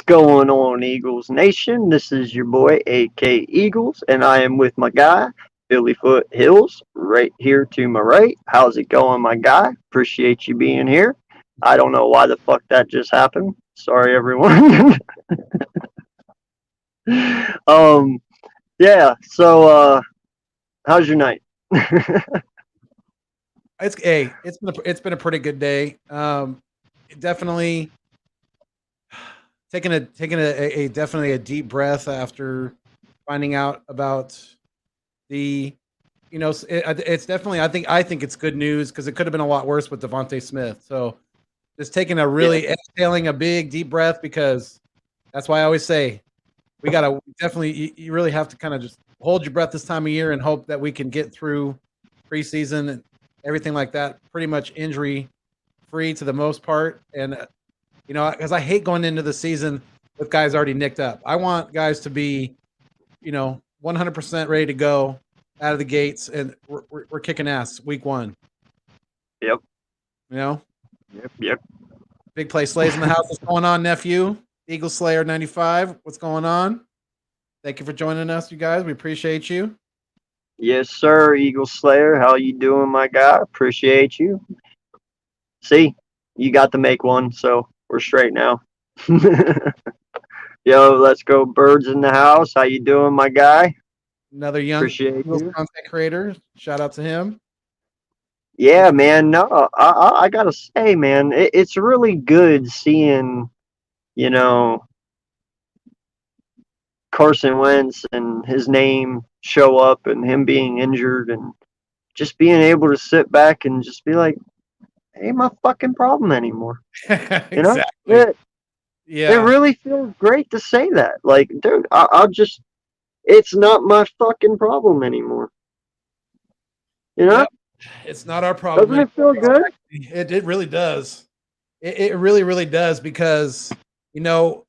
going on, Eagles Nation? This is your boy, AK Eagles, and I am with my guy, Billyfoot Hills, right here to my right. How's it going, my guy? Appreciate you being here. I don't know why the fuck that just happened. Sorry, everyone. um, yeah. So, how's your night? It's been a pretty good day. Definitely taking a definitely a deep breath after finding out about the it's definitely I think it's good news because it could have been a lot worse with Devontae Smith. So just taking a Yeah. really exhaling a big deep breath because that's why I always say we gotta definitely you really have to kind of just hold your breath this time of year and hope that we can get through preseason and everything like that pretty much injury free to the most part. And because I hate going into the season with guys already nicked up. I want guys to be 100% ready to go out of the gates, and we're kicking ass week one. Yep. You know, Yep. big play slays in the house. What's going on, nephew? Eagle Slayer 95. What's going on? Thank you for joining us, you guys. We appreciate you. Yes, sir, Eagle Slayer. How you doing, my guy? Appreciate you. See, you got to make one, so we're straight now. Yo, let's go, birds in the house. How you doing, my guy? Another young Appreciate Eagles you. content creator. Shout out to him. Yeah, man. No, I gotta say, man, it's really good seeing, you know, Carson Wentz and his name show up and him being injured and just being able to sit back and just be like, ain't my fucking problem anymore. You know, Exactly. it Yeah. really feels great to say that. Like, dude, I'll just, it's not my fucking problem anymore. You know, Yep. It's not our problem doesn't anymore. it feel good? Exactly. It really does. It really, really does because, you know,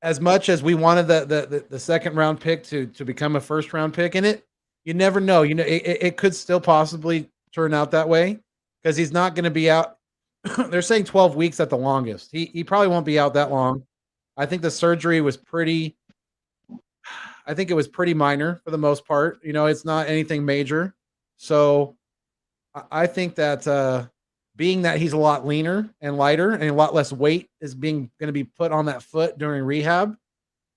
as much as we wanted the second round pick to become a first round pick in it, you never know. It could still possibly turn out that way because he's not going to be out. They're saying 12 weeks at the longest. He probably won't be out that long. I think the surgery was pretty. I think it was pretty minor for the most part. It's not anything major. So I think that being that he's a lot leaner and lighter and a lot less weight is being going to be put on that foot during rehab.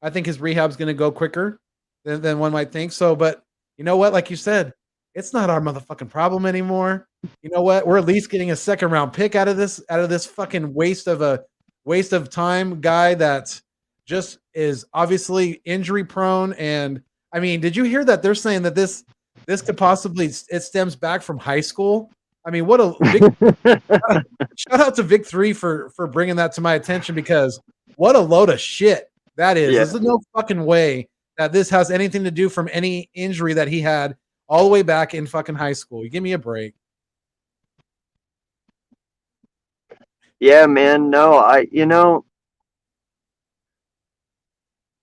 I think his rehab's going to go quicker than one might think. So, but you know what? Like you said, it's not our motherfucking problem anymore. You know what? We're at least getting a second round pick out of this fucking waste of time guy that just is obviously injury prone. And I mean, did you hear that they're saying that this could possibly it stems back from high school? I mean, what a shout out to Vic 3 for bringing that to my attention because what a load of shit that is. Yeah. There's no fucking way that this has anything to do from any injury that he had all the way back in fucking high school. You give me a break. Yeah, man. No,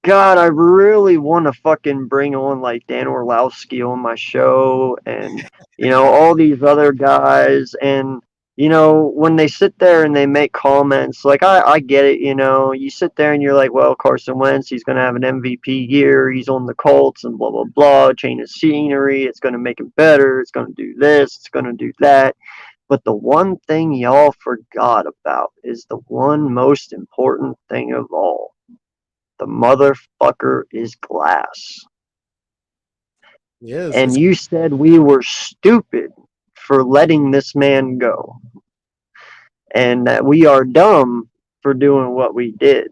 God, I really want to fucking bring on like Dan Orlowski on my show and, all these other guys. And, when they sit there and they make comments, like, I get it, you sit there and you're like, well, Carson Wentz, he's going to have an MVP year. He's on the Colts and blah, blah, blah, change of scenery. It's going to make him better. It's going to do this. It's going to do that. But the one thing y'all forgot about is the one most important thing of all. The motherfucker is glass. Yes. And you said we were stupid for letting this man go. And that we are dumb for doing what we did.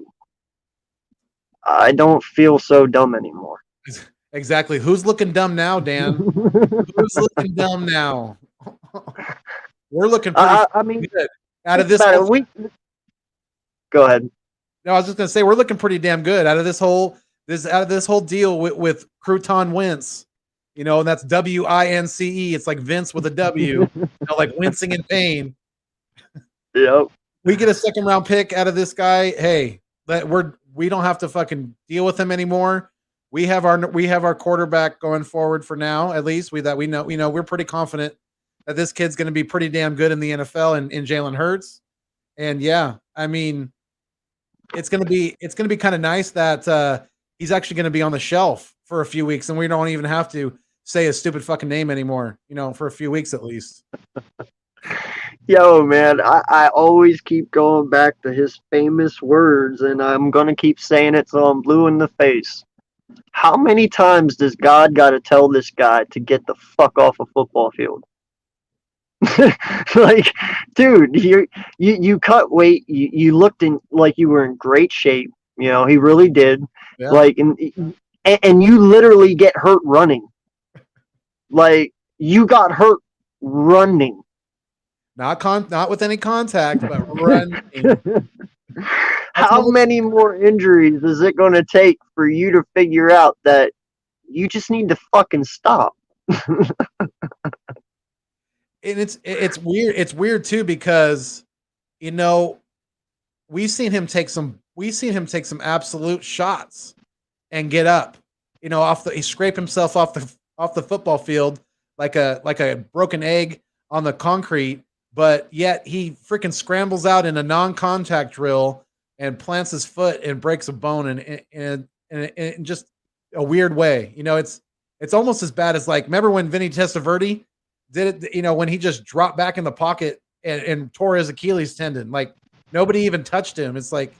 I don't feel so dumb anymore. Exactly. Who's looking dumb now, Dan? Who's looking dumb now? We're looking pretty I mean, good. Out of think this about whole it. Go ahead. No, I was just gonna say we're looking pretty damn good out of this whole deal with Crouton Wentz. And that's WINCE. It's like Vince with a W, like wincing in pain. Yep. We get a second round pick out of this guy. Hey, we don't have to fucking deal with him anymore. We have our quarterback going forward for now. At least we know. We're pretty confident that this kid's going to be pretty damn good in the NFL and in Jalen Hurts. And yeah, I mean, it's gonna be kind of nice that he's actually gonna be on the shelf for a few weeks, and we don't even have to say his stupid fucking name anymore. For a few weeks at least. Yo, man, I always keep going back to his famous words, and I'm gonna keep saying it till I'm blue in the face. How many times does God gotta tell this guy to get the fuck off a football field? Like, dude, you cut weight, you looked in like you were in great shape. He really did. Yeah. Like, and you literally get hurt running. Like, you got hurt running. Not with any contact, but running. How many more injuries is it going to take for you to figure out that you just need to fucking stop? And it's weird. It's weird too because we've seen him take some absolute shots and get up. He scraped himself off the football field like a broken egg on the concrete, but yet he freaking scrambles out in a non-contact drill and plants his foot and breaks a bone in just a weird way. It's almost as bad as, like, remember when Vinny Testaverde did it, when he just dropped back in the pocket and tore his Achilles tendon. Like, nobody even touched him. It's like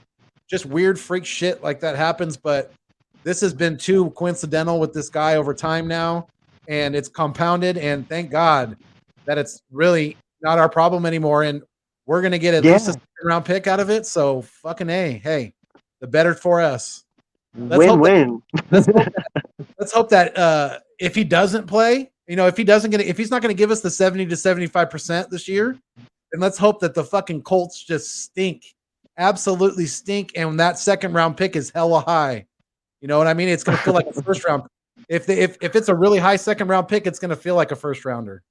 just weird freak shit like that happens, but this has been too coincidental with this guy over time now, and it's compounded, and thank God that it's really not our problem anymore, and we're going to get at least a second-round pick out of it, so fucking A. Hey, the better for us. Win-win. Let's hope that if he doesn't play, if he's not going to give us the 70 to 75% this year, then let's hope that the fucking Colts just stink, absolutely stink, and that second-round pick is hella high. You know what I mean? It's going to feel like a first round. If it's a really high second round pick, it's going to feel like a first rounder.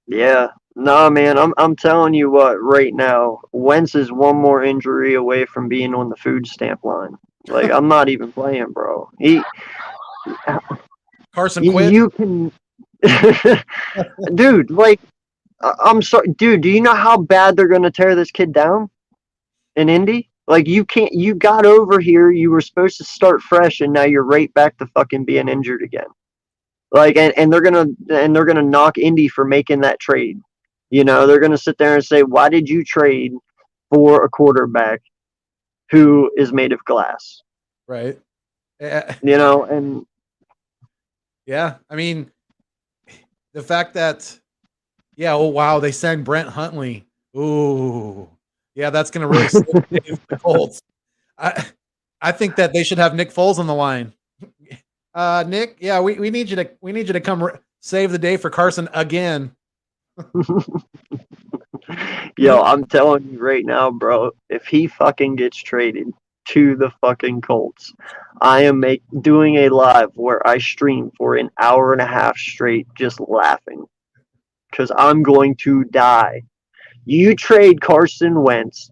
Yeah. Nah, man, I'm telling you what, right now, Wentz is one more injury away from being on the food stamp line. Like, I'm not even playing, bro. Carson Wentz. You can, dude. Like, I'm sorry, dude. Do you know how bad they're gonna tear this kid down in Indy? Like, you can't. You got over here. You were supposed to start fresh, and now you're right back to fucking being injured again. Like, and they're gonna knock Indy for making that trade. They're gonna sit there and say, "Why did you trade for a quarterback who is made of glass?" Right. And yeah, I mean, the fact that, yeah, oh wow, they sang Brent Huntley. Ooh, yeah, that's gonna really save the Colts. I think that they should have Nick Foles on the line. Nick, yeah, we need you to come save the day for Carson again. Yo, I'm telling you right now, bro, if he fucking gets traded to the fucking Colts, I am doing a live where I stream for an hour and a half straight just laughing because I'm going to die. You trade Carson Wentz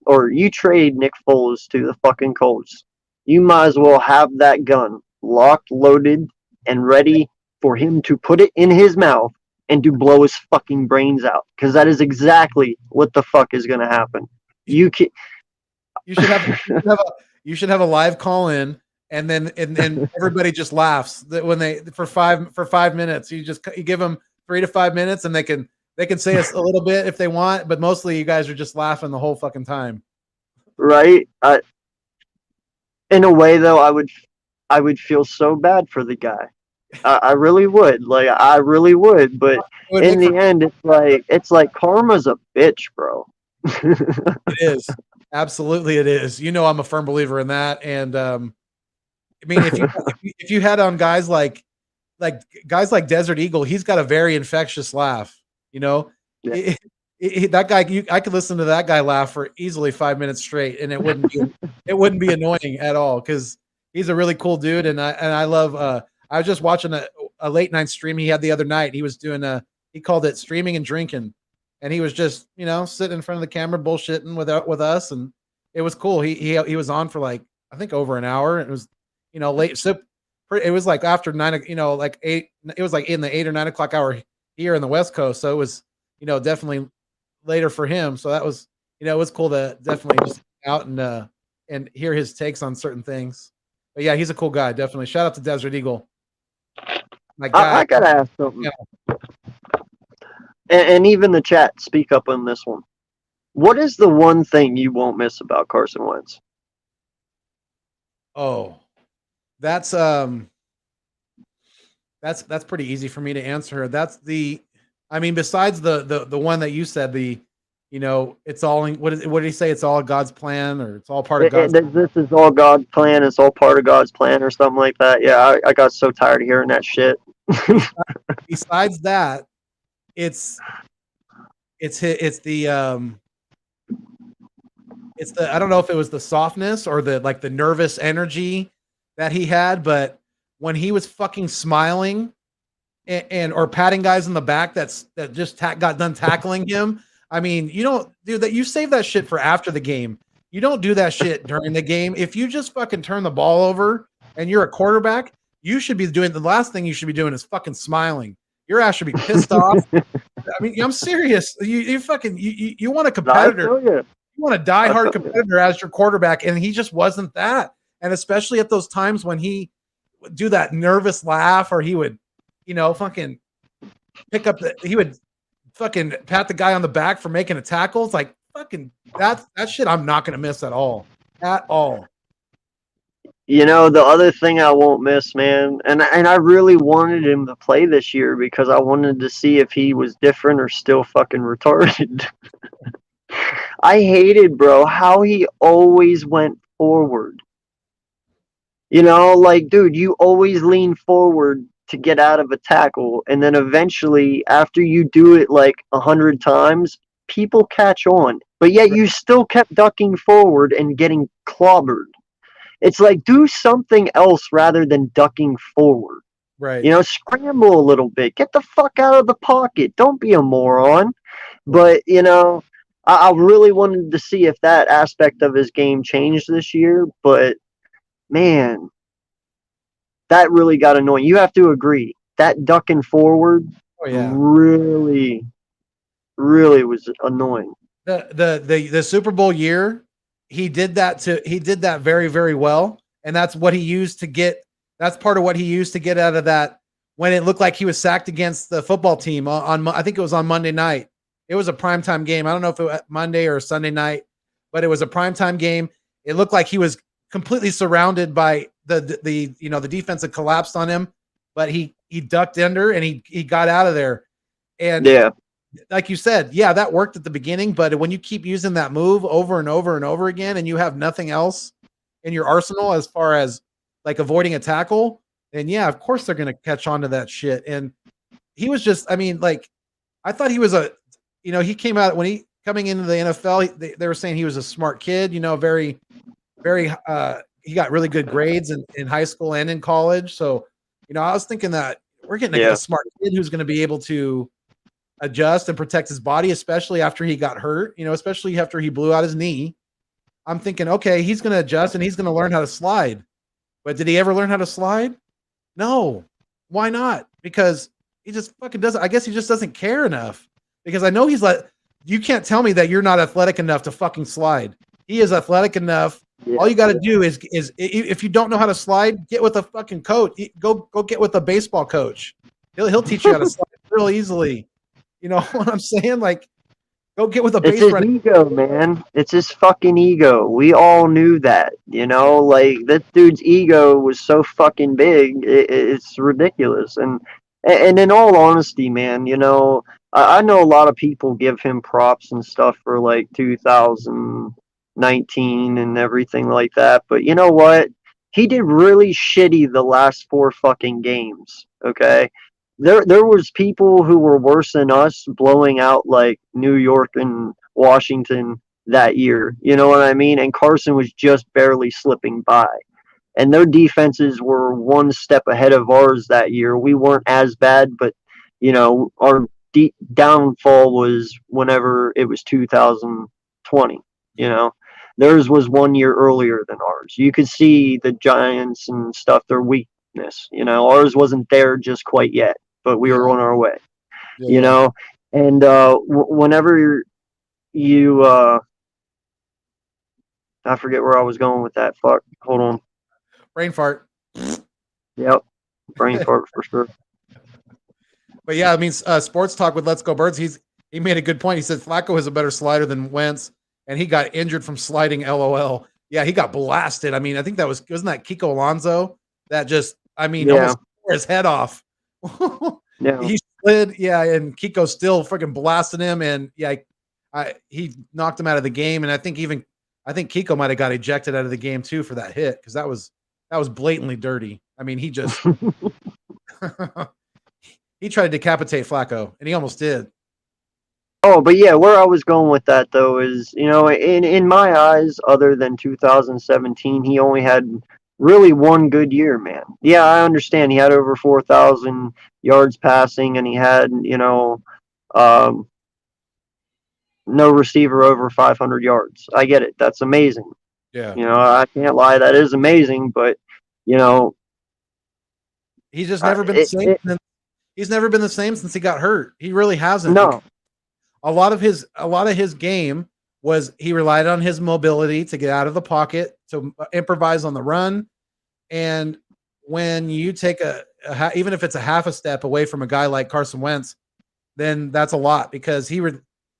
or you trade Nick Foles to the fucking Colts, you might as well have that gun locked, loaded, and ready for him to put it in his mouth and to blow his fucking brains out, because that is exactly what the fuck is going to happen. You should have a live call in, and then everybody just laughs that when for 5 minutes. You give them 3 to 5 minutes, and they can say a little bit if they want, but mostly you guys are just laughing the whole fucking time. Right. In a way, though, I would feel so bad for the guy. I really would. Like, I really would. But in the end, it's like karma's a bitch, bro. It is. Absolutely, it is. I'm a firm believer in that. And I mean, if you had on guys like Desert Eagle, he's got a very infectious laugh. Yeah. That guy, I could listen to that guy laugh for easily 5 minutes straight, and it wouldn't be annoying at all, because he's a really cool dude, and I love. I was just watching a late night stream he had the other night. He was doing he called it streaming and drinking, and he was just sitting in front of the camera bullshitting with us, and it was cool. He was on for like, I think, over an hour, and it was late. So it was like after 9, like 8. It was like in the 8 or 9 o'clock hour here in the West Coast, so it was definitely later for him. So that was it was cool to definitely just out and and hear his takes on certain things. But yeah, he's a cool guy, definitely. Shout out to Desert Eagle. My guy. I gotta ask something, Yeah. and even the chat, speak up on this one. What is the one thing you won't miss about Carson Wentz? Oh, that's pretty easy for me to answer. That's I mean, besides the one that you said, it's all in, what did he say? It's all God's plan, or it's all part of God's. This is all God's plan. It's all part of God's plan, or something like that. Yeah, I got so tired of hearing that shit. Besides that, it's the I don't know if it was the softness or the nervous energy that he had, but when he was fucking smiling and or patting guys in the back that just got done tackling him. I mean, you don't do that. You save that shit for after the game. You don't do that shit during the game. If you just fucking turn the ball over and you're a quarterback, you should be doing the last thing you should be doing is fucking smiling. Your ass should be pissed off. I mean, I'm serious. You want a competitor. You want a diehard competitor as your quarterback, and he just wasn't that. And especially at those times when he would do that nervous laugh, or he would, fucking pick up he would fucking pat the guy on the back for making a tackle. It's like fucking that shit I'm not gonna miss at all. At all. The other thing I won't miss, man, and I really wanted him to play this year because I wanted to see if he was different or still fucking retarded. I hated, bro, how he always went forward. Dude, you always lean forward to get out of a tackle, and then eventually, after you do it like 100 times, people catch on. But yet you still kept ducking forward and getting clobbered. It's like, do something else rather than ducking forward. Right. Scramble a little bit. Get the fuck out of the pocket. Don't be a moron. But, I really wanted to see if that aspect of his game changed this year. But, man, that really got annoying. You have to agree. That ducking forward really, really was annoying. The Super Bowl year, he did that very, very well. And that's what he used to get. That's part of what he used to get out of that when it looked like he was sacked against the football team on I think it was on Monday night. It was a primetime game. I don't know if it was Monday or Sunday night, but it was a primetime game. It looked like he was completely surrounded by the defense had collapsed on him, but he ducked under and he got out of there. And like you said, that worked at the beginning, but when you keep using that move over and over and over again, and you have nothing else in your arsenal as far as like avoiding a tackle, then of course they're going to catch on to that shit. And he was just, I mean, like, I thought he was he came out when coming into the NFL, they were saying he was a smart kid, very, very, he got really good grades in high school and in college. So, I was thinking that we're getting a smart kid who's going to be able to adjust and protect his body, especially after he got hurt, especially after he blew out his knee. I'm thinking, okay, he's going to adjust and he's going to learn how to slide. But did he ever learn how to slide? No. Why not? Because he just fucking doesn't. I guess he just doesn't care enough. Because I know he's like, you can't tell me that you're not athletic enough to fucking slide. He is athletic enough. All you got to do is if you don't know how to slide, get with a fucking coach. Go get with a baseball coach. He'll teach you how to slide real easily. You know what I'm saying? Like, go get with a base runner. It's his ego, man. It's his fucking ego. We all knew that. Like, this dude's ego was so fucking big. It's ridiculous. And in all honesty, man, I know a lot of people give him props and stuff for like 2019 and everything like that. But you know what? He did really shitty the last 4 fucking games. Okay. There was people who were worse than us blowing out like New York and Washington that year. You know what I mean? And Carson was just barely slipping by. And their defenses were one step ahead of ours that year. We weren't as bad, but our downfall was whenever it was 2020. Theirs was 1 year earlier than ours. You could see the Giants and stuff, their weakness. Ours wasn't there just quite yet, but we were on our way. And whenever you I forget where I was going with that. Fuck. Hold on. Brain fart. Yep. Brain fart for sure. But yeah, I mean, Sports Talk with Let's Go Birds. He made a good point. He said Flacco is a better slider than Wentz, and he got injured from sliding. LOL. Yeah, he got blasted. I mean, I think wasn't that Kiko Alonso that just, I mean, almost tore his head off. Yeah. He slid, yeah, and Kiko still freaking blasted him, and yeah, he knocked him out of the game, and I think Kiko might have got ejected out of the game too for that hit because that was blatantly dirty. I mean, he just he tried to decapitate Flacco, and he almost did. Oh, but yeah, where I was going with that though is, you know, in my eyes, other than 2017, he only had really one good year, man. Yeah, I understand he had over 4,000 yards passing, and he had, you know, no receiver over 500 yards. I get it. That's amazing. Yeah. You know, I can't lie. That is amazing, but, you know, he's just never been the same. He's never been the same since he got hurt. He really hasn't. No. A lot of his game was he relied on his mobility to get out of the pocket, to improvise on the run. And when you take even if it's a half a step away from a guy like Carson Wentz, then that's a lot because he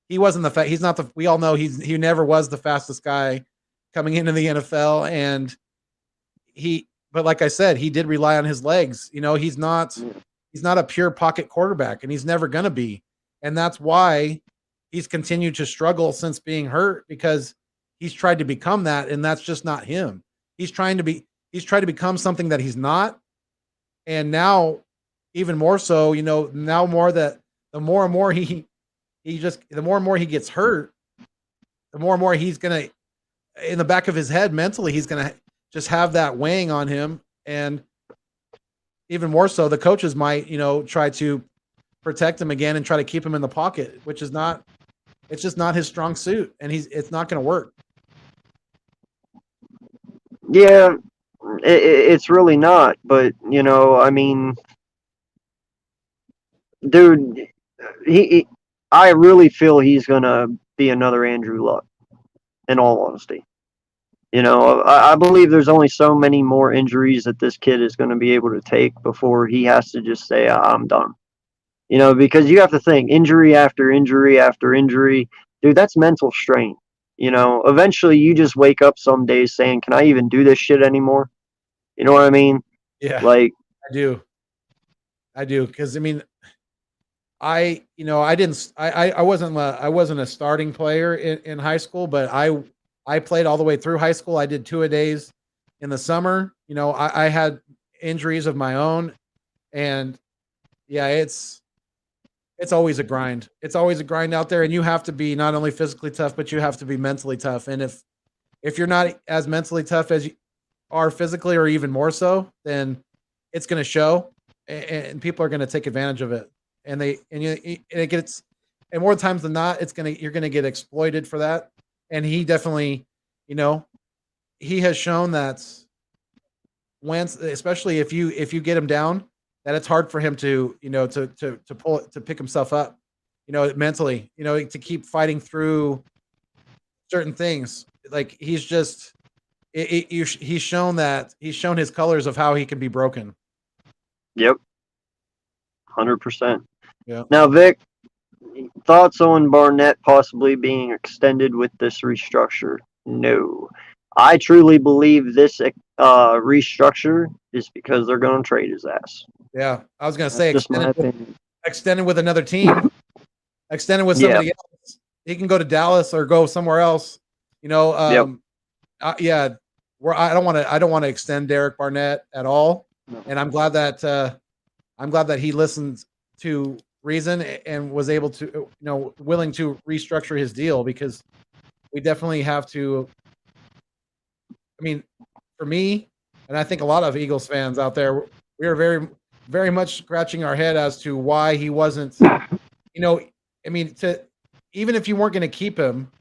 wasn't he's not the, we all know he never was the fastest guy coming into the NFL. And but like I said, he did rely on his legs. You know, he's not a pure pocket quarterback, and he's never going to be. And that's why he's continued to struggle since being hurt, because he's tried to become that, and that's just not him. He's tried to become something that he's not. And now, even more so, you know, now more that the more and more he gets hurt, the more and more he's going to, in the back of his head, mentally, he's going to just have that weighing on him. And even more so, the coaches might, you know, try to protect him again and try to keep him in the pocket, which is it's just not his strong suit, and it's not going to work. Yeah, it's really not. But, you know, I mean, dude, I really feel he's going to be another Andrew Luck, in all honesty. You know, I believe there's only so many more injuries that this kid is going to be able to take before he has to just say, I'm done. You know, because you have to think injury after injury after injury. Dude, that's mental strain. You know, eventually you just wake up some days saying, can I even do this shit anymore? You know what I mean? Yeah. Like, I do. Because, I mean, I wasn't a starting player in high school, but I played all the way through high school. I did 2-a-days in the summer. You know, I had injuries of my own, and yeah, it's always a grind. It's always a grind out there, and you have to be not only physically tough, but you have to be mentally tough. And if you're not as mentally tough as you are physically, or even more so, then it's going to show, and people are going to take advantage of it. And it gets, and more times than not, you're going to get exploited for that. And he definitely, you know, he has shown that Wentz, especially if you get him down, that it's hard for him to, you know, to pick himself up, you know, mentally, you know, to keep fighting through certain things. Like he's shown his colors of how he can be broken. Yep. 100%. Yeah. Now, Vic, thoughts on Barnett possibly being extended with this restructure? No. I truly believe this restructure is because they're going to trade his ass. Yeah, I was going to say extended with another team, extended with somebody else. He can go to Dallas or go somewhere else. You know, yeah. I don't want to extend Derek Barnett at all, and I'm glad that he listened to reason and was able to, you know, willing to restructure his deal, because we definitely have to. I mean, for me, and I think a lot of Eagles fans out there, we are very, very much scratching our head as to why he wasn't, you know, I mean, even if you weren't going to keep him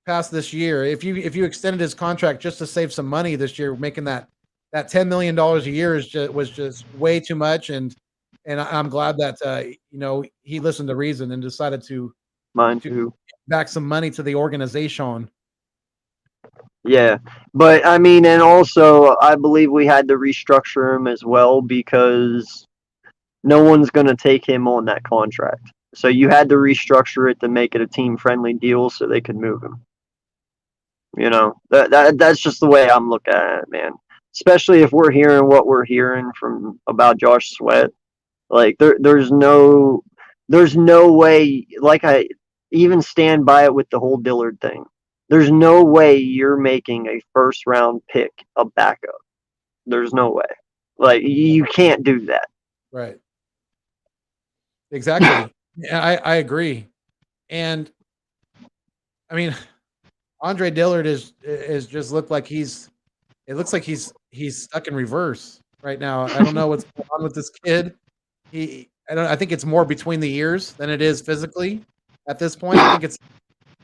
past this year, if you extended his contract just to save some money this year, making that $10 million a year was just way too much. And I'm glad that, you know, he listened to reason and decided to too. back some money to the organization. Yeah, but I mean, and also I believe we had to restructure him as well because no one's going to take him on that contract. So you had to restructure it to make it a team friendly deal so they could move him. You know, that's just the way I'm looking at it, man. Especially if we're hearing what we're hearing from about Josh Sweat. Like there's no way. Like I even stand by it with the whole Dillard thing. There's no way you're making a first round pick a backup. There's no way. Like you can't do that. Right. Exactly. Yeah, I agree. And I mean, Andre Dillard is just looked like it looks like he's stuck in reverse right now. I don't know what's going on with this kid. I think it's more between the ears than it is physically at this point.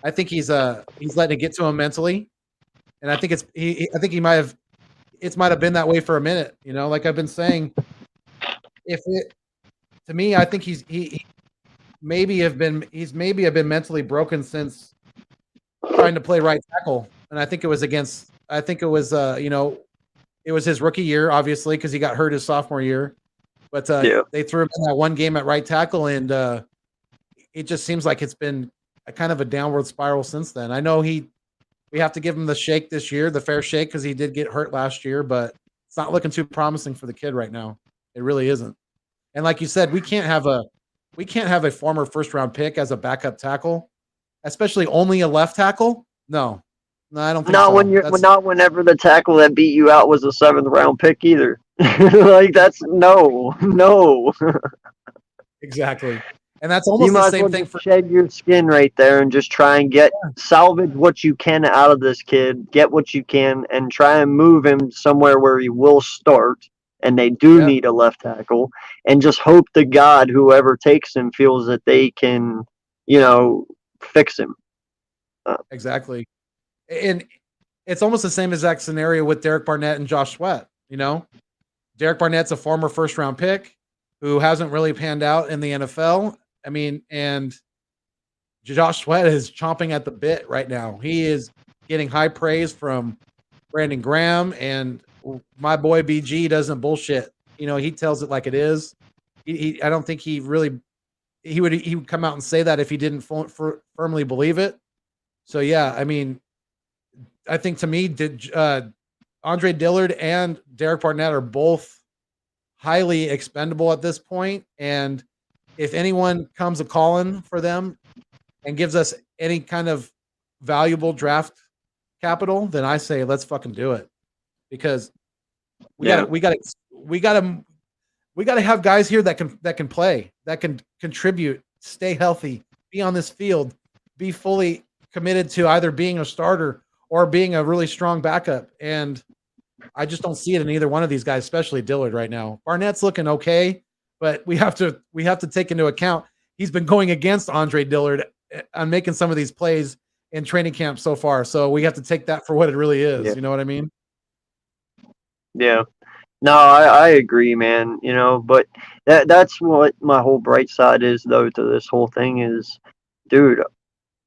I think he's letting it get to him mentally. And I think I think he might have been that way for a minute, you know, like I've been saying. If it To me, I think he maybe have been mentally broken since trying to play right tackle. And I think it was it was his rookie year, obviously, because he got hurt his sophomore year. But Yeah. they threw him in that one game at right tackle, and it just seems like it's been a kind of a downward spiral since then. I know we have to give him the shake this year, the fair shake, because he did get hurt last year, but it's not looking too promising for the kid right now. It really isn't. And like you said, we can't have a former first round pick as a backup tackle, especially only a left tackle. No, I don't think Not so. when not whenever the tackle that beat you out was a seventh round pick either. Like that's no. Exactly. And that's You almost the might as same well thing just for shed your skin right there and just try and salvage what you can out of this kid, get what you can, and try and move him somewhere where he will start. And they do yeah, need a left tackle, and just hope to God whoever takes him feels that they can, fix him. exactly. And it's almost the same exact scenario with Derek Barnett and Josh Sweat. You know, Derek Barnett's a former first round pick who hasn't really panned out in the NFL. I mean, and Josh Sweat is chomping at the bit right now. He is getting high praise from Brandon Graham, and my boy BG doesn't bullshit. You know, he tells it like it is. I don't think he would come out and say that if he didn't firmly believe it. So yeah, I mean, I think to me, Andre Dillard and Derek Barnett are both highly expendable at this point, and if anyone comes a calling for them and gives us any kind of valuable draft capital, then I say let's fucking do it, because we got to have guys here that can play, that can contribute, stay healthy, be on this field, be fully committed to either being a starter or being a really strong backup. And I just don't see it in either one of these guys, especially Dillard right now. Barnett's looking okay, but we have to take into account he's been going against Andre Dillard on making some of these plays in training camp so far. So we have to take that for what it really is. Yeah. You know what I mean? Yeah. No, I agree, man. But that's what my whole bright side is, though, to this whole thing is, dude,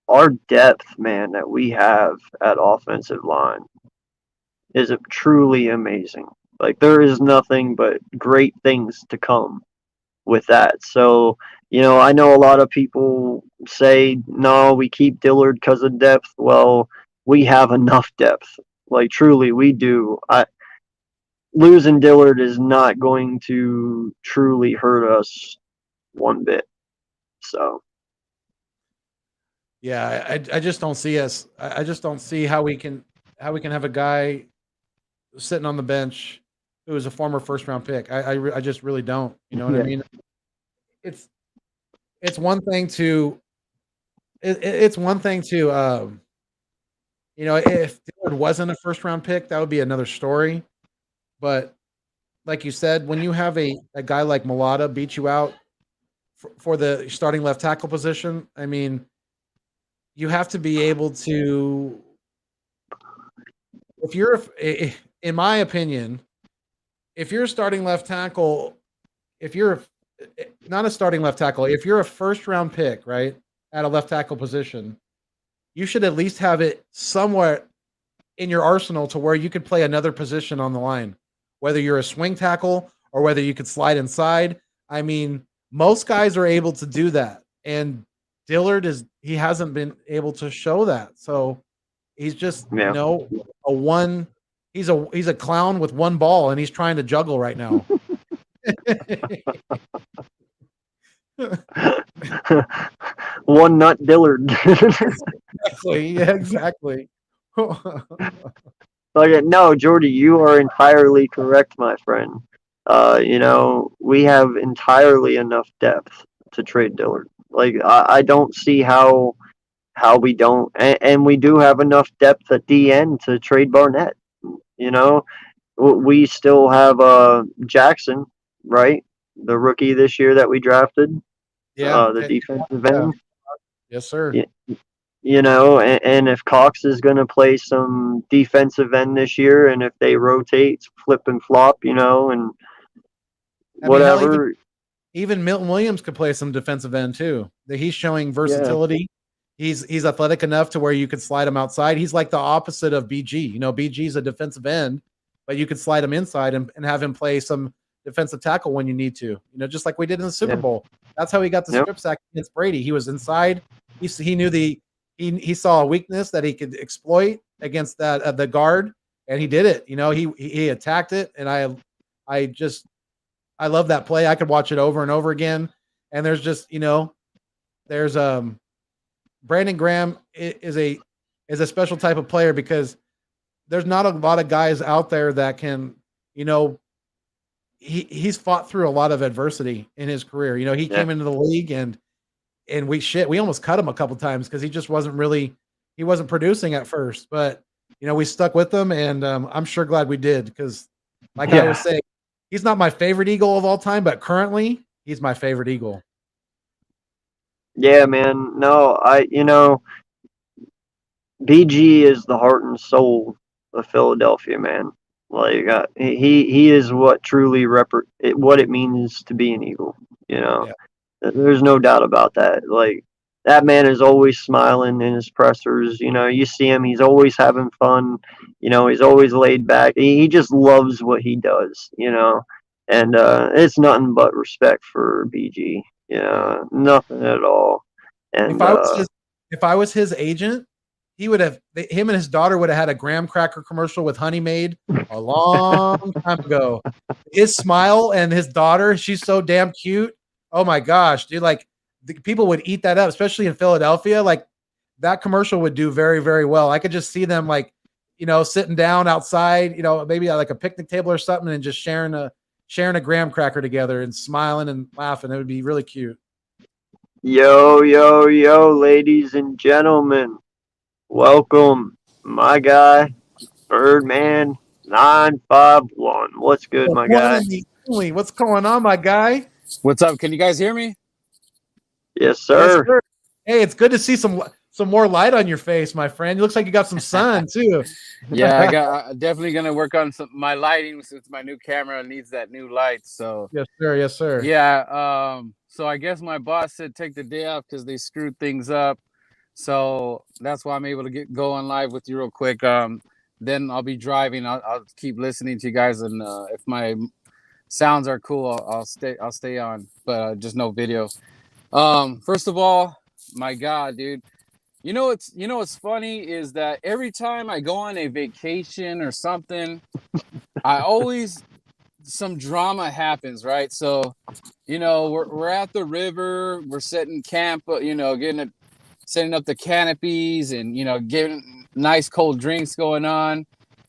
our depth, man, that we have at offensive line is truly amazing. Like there is nothing but great things to come with that. So, I know a lot of people say, no, we keep Dillard because of depth. Well, we have enough depth. Like truly, we do. Losing Dillard is not going to truly hurt us one bit. So Yeah, I just don't see us. I just don't see how we can have a guy sitting on the bench who is a former first round pick. I just really don't. You know what I mean? It's one thing to it's one thing to if Dillard wasn't a first round pick, that would be another story. But like you said, when you have a guy like Mulata beat you out for the starting left tackle position, I mean, you have to be able to, if you're, in my opinion, if you're a starting left tackle, if you're not a starting left tackle, if you're a first round pick, right, at a left tackle position, you should at least have it somewhat in your arsenal to where you could play another position on the line, whether you're a swing tackle or whether you could slide inside. I mean, most guys are able to do that, and Dillard he hasn't been able to show that. So he's just Yeah. a one. He's a clown with one ball, and he's trying to juggle right now. One nut Dillard. Exactly. Yeah, exactly. Okay, no, Jordy, you are entirely correct, my friend. We have entirely enough depth to trade Dillard. Like I don't see how we don't, and we do have enough depth at the end to trade Barnett. You know, we still have Jackson, right? The rookie this year that we drafted. Yeah. The defensive end. Yes, sir. Yeah. And if Cox is going to play some defensive end this year, and if they rotate, flip and flop, and whatever. Hell, even Milton Williams could play some defensive end too. He's showing versatility. Yeah. He's athletic enough to where you could slide him outside. He's like the opposite of BG. BG's a defensive end, but you could slide him inside and have him play some defensive tackle when you need to. Just like we did in the Super Bowl. That's how he got the strip sack against Brady. He was inside. He knew he saw a weakness that he could exploit against that the guard, and he did it. He attacked it, and I love that play. I could watch it over and over again. And there's just there's Brandon Graham is a special type of player because there's not a lot of guys out there that can he's fought through a lot of adversity in his career. He came into the league and we almost cut him a couple times because he just wasn't producing at first, but we stuck with him, and I'm sure glad we did because I was saying, he's not my favorite Eagle of all time, but currently he's my favorite Eagle. Yeah, man. No, BG is the heart and soul of Philadelphia, man. Like he is what truly what it means to be an Eagle. There's no doubt about that. Like that man is always smiling in his pressers. You see him; he's always having fun. He's always laid back. He just loves what he does. And it's nothing but respect for BG. Nothing at all. And if I was his agent, him and his daughter would have had a graham cracker commercial with Honey made a long time ago. His smile and his daughter, she's so damn cute. Oh my gosh, dude! Like people would eat that up, especially in Philadelphia. Like that commercial would do very, very well. I could just see them sitting down outside, maybe like a picnic table or something, and just sharing a graham cracker together and smiling and laughing. It would be really cute. Yo, ladies and gentlemen. Welcome, my guy, Birdman 951. What's good, my guy? What's going on, my guy? What's up? Can you guys hear me? Yes, sir. Yes, sir. Hey, it's good to see some more light on your face, my friend. It looks like you got some sun too. Yeah, I'm definitely gonna work on my lighting since my new camera needs that new light. So yes, sir. Yes, sir. Yeah. So I guess my boss said take the day off because they screwed things up. So that's why I'm able to go on live with you real quick. Then I'll be driving. I'll keep listening to you guys, and if my sounds are cool, I'll stay on. But just no video. First of all, my God, dude. What's funny is that every time I go on a vacation or something, some drama happens, right? So, we're at the river, we're setting camp, setting up the canopies and, getting nice cold drinks going on.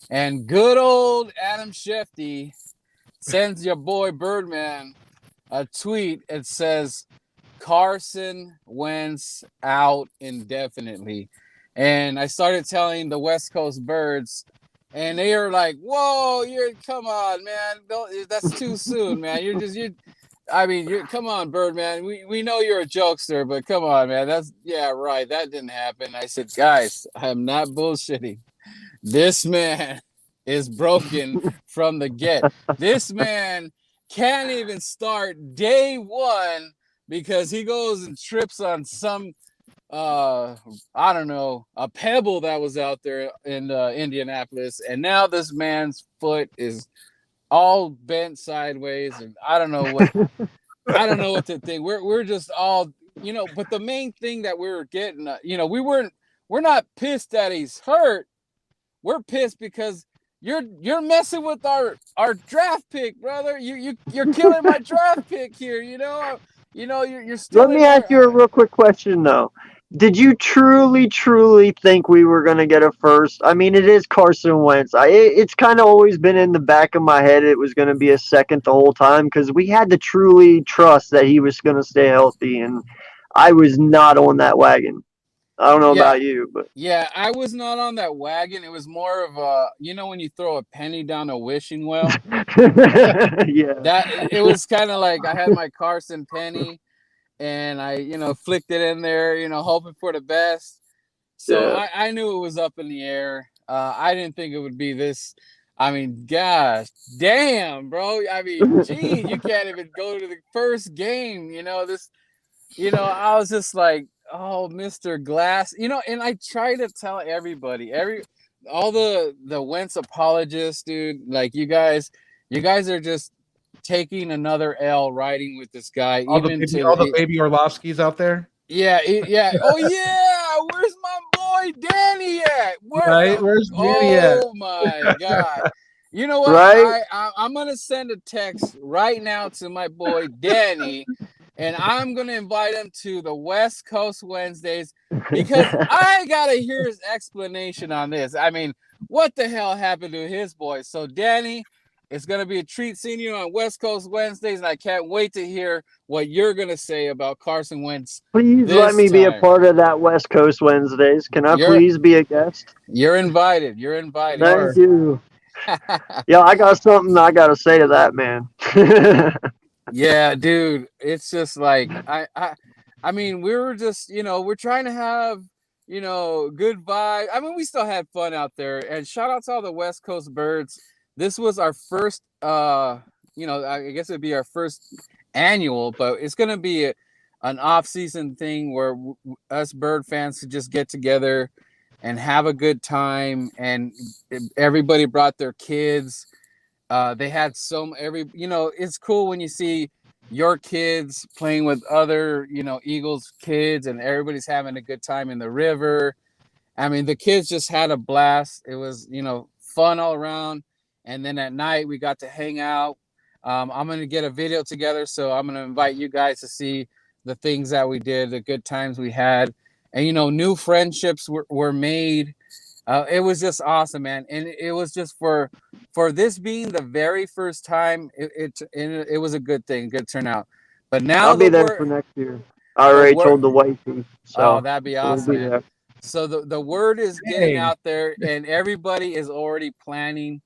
And good old Adam Shefty sends your boy Birdman a tweet. It says, Carson Wentz out indefinitely. And I started telling the West Coast birds, and they are like, whoa, come on, man. That's too soon, man. Come on, Birdman. We know you're a jokester, but come on, man. Right. That didn't happen. I said, guys, I am not bullshitting. This man is broken from the get. This man can't even start day one because he goes and trips on some I don't know, a pebble that was out there in Indianapolis, and now this man's foot is all bent sideways, and I don't know what to think. We're just all, but the main thing that we were getting, we're not pissed that he's hurt. We're pissed because you're messing with our draft pick, brother. You're killing my draft pick here. You're still. Let me ask you a real quick question though. Did you truly think we were going to get a first? I mean, it is Carson Wentz. It's kind of always been in the back of my head it was going to be a second the whole time because we had to truly trust that he was going to stay healthy, and I was not on that wagon. I don't know about you, but yeah, I was not on that wagon. It was more of a, when you throw a penny down a wishing well. yeah, That it was kind of like I had my Carson penny. And I, flicked it in there, hoping for the best. So yeah. I knew it was up in the air. I didn't think it would be this. I mean, gosh, damn, bro. I mean, geez, you can't even go to the first game. I was just like, oh, Mr. Glass, and I try to tell everybody, all the Wentz apologists, dude, like you guys are just taking another L riding with this guy. All the baby Orlovskis out there. Yeah. Oh yeah, where's my boy Danny at? Where's Danny at? Oh my God. You know what? Right? I'm gonna send a text right now to my boy Danny, and I'm gonna invite him to the West Coast Wednesdays because I gotta hear his explanation on this. I mean, what the hell happened to his boys? So Danny, it's going to be a treat seeing you on West Coast Wednesdays, and I can't wait to hear what you're going to say about Carson Wentz. Please let me be a part of that West Coast Wednesdays. Can I please be a guest? You're invited. Thank you. Yeah, I got something I got to say to that, man. Yeah, dude. It's just like, I mean, we were just, we're trying to have, good vibe. I mean, we still had fun out there. And shout out to all the West Coast birds. This was our first, I guess it'd be our first annual, but it's going to be an off-season thing where us bird fans could just get together and have a good time. And everybody brought their kids. They had it's cool when you see your kids playing with other, Eagles kids, and everybody's having a good time in the river. I mean, the kids just had a blast. It was, fun all around. And then at night we got to hang out. I'm going to get a video together. So I'm going to invite you guys to see the things that we did, the good times we had. And, new friendships were made. It was just awesome, man. And it was just for this being the very first time, it was a good thing, good turnout. But now I'll be there for next year. I already told the wifey. So that'd be awesome, man. So the word is getting out there, and everybody is already planning.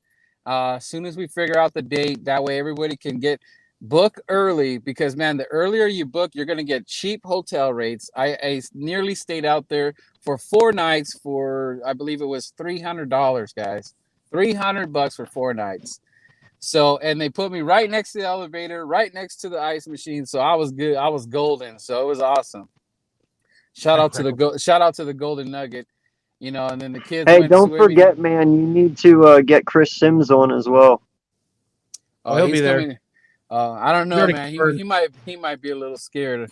As soon as we figure out the date, that way everybody can book early, because man, the earlier you book, you're going to get cheap hotel rates. I nearly stayed out there for 4 nights for, I believe it was $300, guys. $300 for 4 nights. So, and they put me right next to the elevator, right next to the ice machine. So I was good. I was golden. So it was awesome. Shout out to the Golden Nugget. And then the kids. Hey, don't forget, man, you need to get Chris Sims on as well. Oh, he'll be there. I don't know, man. He might be a little scared,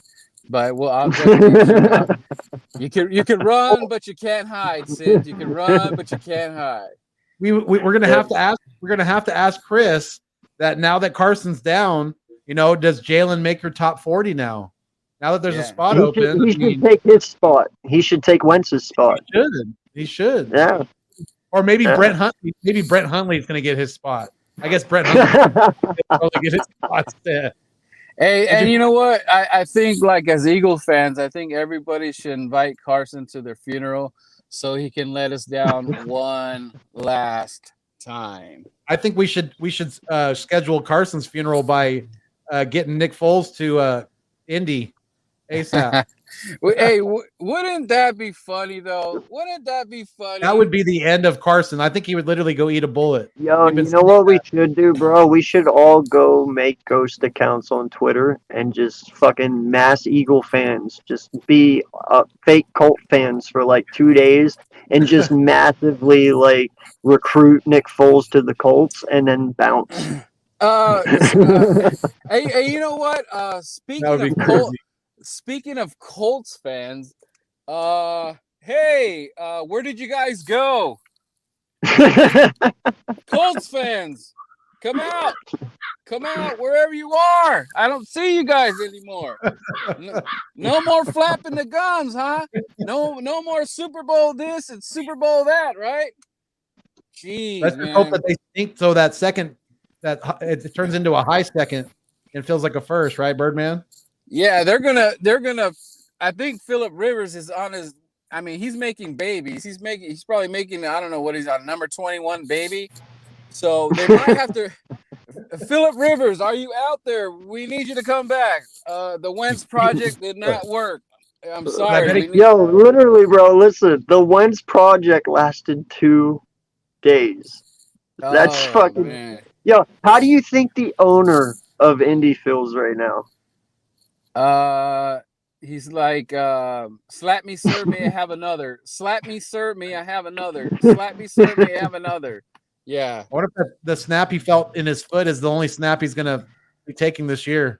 but I'll definitely. You can run, but you can't hide, Sid. You can run, but you can't hide. We're gonna have to ask. We're gonna have to ask Chris that now that Carson's down. Does Jalen make your top 40 now? Now that there's a spot open, he should take his spot. He should take Wentz's spot. He should. Yeah. Or maybe Brent Huntley. Maybe Brent Huntley is going to get his spot. I guess Brent Huntley will probably get his spot instead. Hey, and you know what? I think, like, as Eagles fans, I think everybody should invite Carson to their funeral so he can let us down one last time. I think we should schedule Carson's funeral by getting Nick Foles to Indy. ASAP. Hey, wouldn't that be funny though? Wouldn't that be funny? That would be the end of Carson. I think he would literally go eat a bullet. Yo, We've been you know saying what we that. should do, bro? We should all go make ghost accounts on Twitter and just fucking mass Eagle fans. Just be fake cult fans for like 2 days and just massively like recruit Nick Foles to the Colts and then bounce. Hey, you know what? That would be crazy. Speaking of Colts fans, hey, where did you guys go? Colts fans, come out wherever you are. I don't see you guys anymore. No more flapping the gums, huh? No more Super Bowl this and Super Bowl that, right? Jeez, Let's just man. hope that they think so that second that it turns into a high second and feels like a first, right, Birdman? Yeah, they're gonna. I think Phillip Rivers is on his. I mean, he's making babies. He's probably making. I don't know what he's on, number 21 baby. So they might have to. Phillip Rivers, are you out there? We need you to come back. The Wentz project did not work. I'm sorry. Yo, literally, bro. Listen, the Wentz project lasted 2 days. That's fucking. Man. Yo, how do you think the owner of Indy feels right now? He's like, slap me, sir, may I have another? Slap me, sir, may I have another? Slap me, sir, may I have another? Yeah. What if the snap he felt in his foot is the only snap he's gonna be taking this year?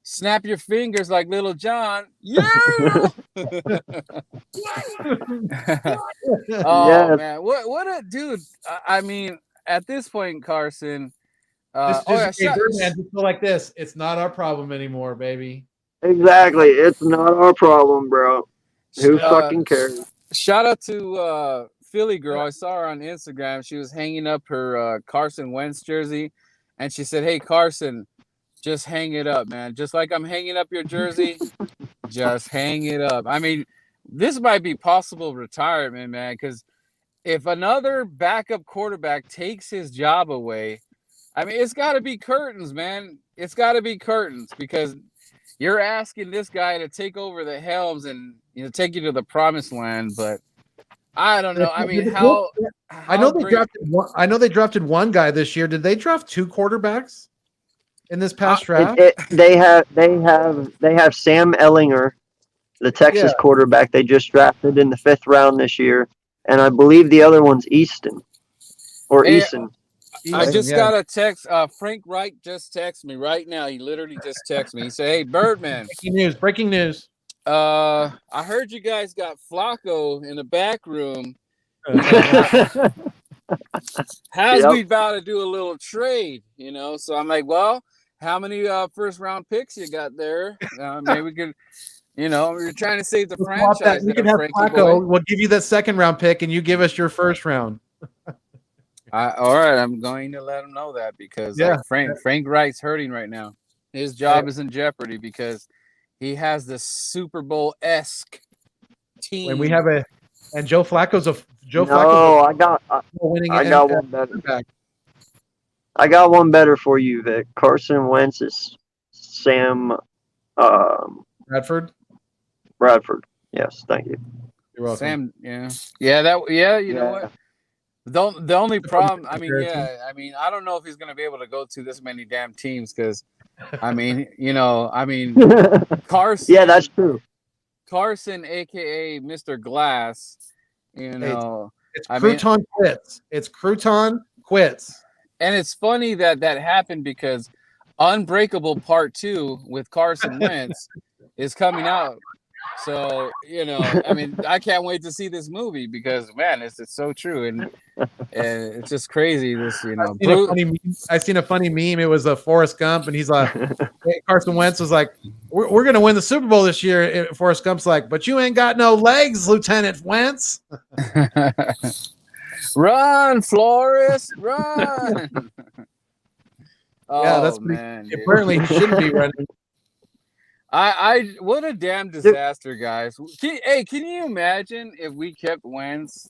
Snap your fingers like Little John. Yeah. Oh man, what a dude! I mean, at this point, Carson. Just go like this. It's not our problem anymore, baby. Exactly. It's not our problem, bro. Who fucking cares? Shout out to Philly girl. I saw her on Instagram. She was hanging up her Carson Wentz jersey, and she said, "Hey, Carson, just hang it up, man. Just like I'm hanging up your jersey, just hang it up." I mean, this might be possible retirement, man, because if another backup quarterback takes his job away, I mean, it's got to be curtains, man. It's got to be curtains because you're asking this guy to take over the helms and take you to the promised land, but I don't know. I mean, I know they drafted one guy this year. Did they draft 2 quarterbacks in this past draft? They have Sam Ellinger, the Texas quarterback they just drafted in the 5th round this year, and I believe the other one's Easton. I just got a text. Frank Wright just texted me right now. He literally just texted me. He said, "Hey, Birdman, breaking news. I heard you guys got Flacco in the back room. How's we about to do a little trade? So I'm like, well, how many first round picks you got there? Maybe we could, we're trying to save the franchise. We can have Flacco. We'll give you that 2nd round pick, and you give us your 1st round." All right, I'm going to let him know that because Frank Wright's hurting right now. His job is in jeopardy because he has this Super Bowl-esque team. And we have and Joe Flacco's I got one better. I got one better for you, Vic. Carson Wentz is Sam Bradford. Yes, thank you. You're welcome. Sam, you know what? The only problem, I don't know if he's going to be able to go to this many damn teams because, Carson. Yeah, that's true. Carson, aka Mr. Glass, it's Crouton quits. It's Crouton quits. And it's funny that happened because Unbreakable Part 2 with Carson Wentz is coming out. So, I can't wait to see this movie because, man, it's so true. And it's just crazy. I've seen a funny meme. It was a Forrest Gump, and he's like, Carson Wentz was like, we're going to win the Super Bowl this year. Forrest Gump's like, but you ain't got no legs, Lieutenant Wentz. Run, Flores, run. That's man. Apparently, he shouldn't be running. I what a damn disaster, guys. Can you imagine if we kept Wentz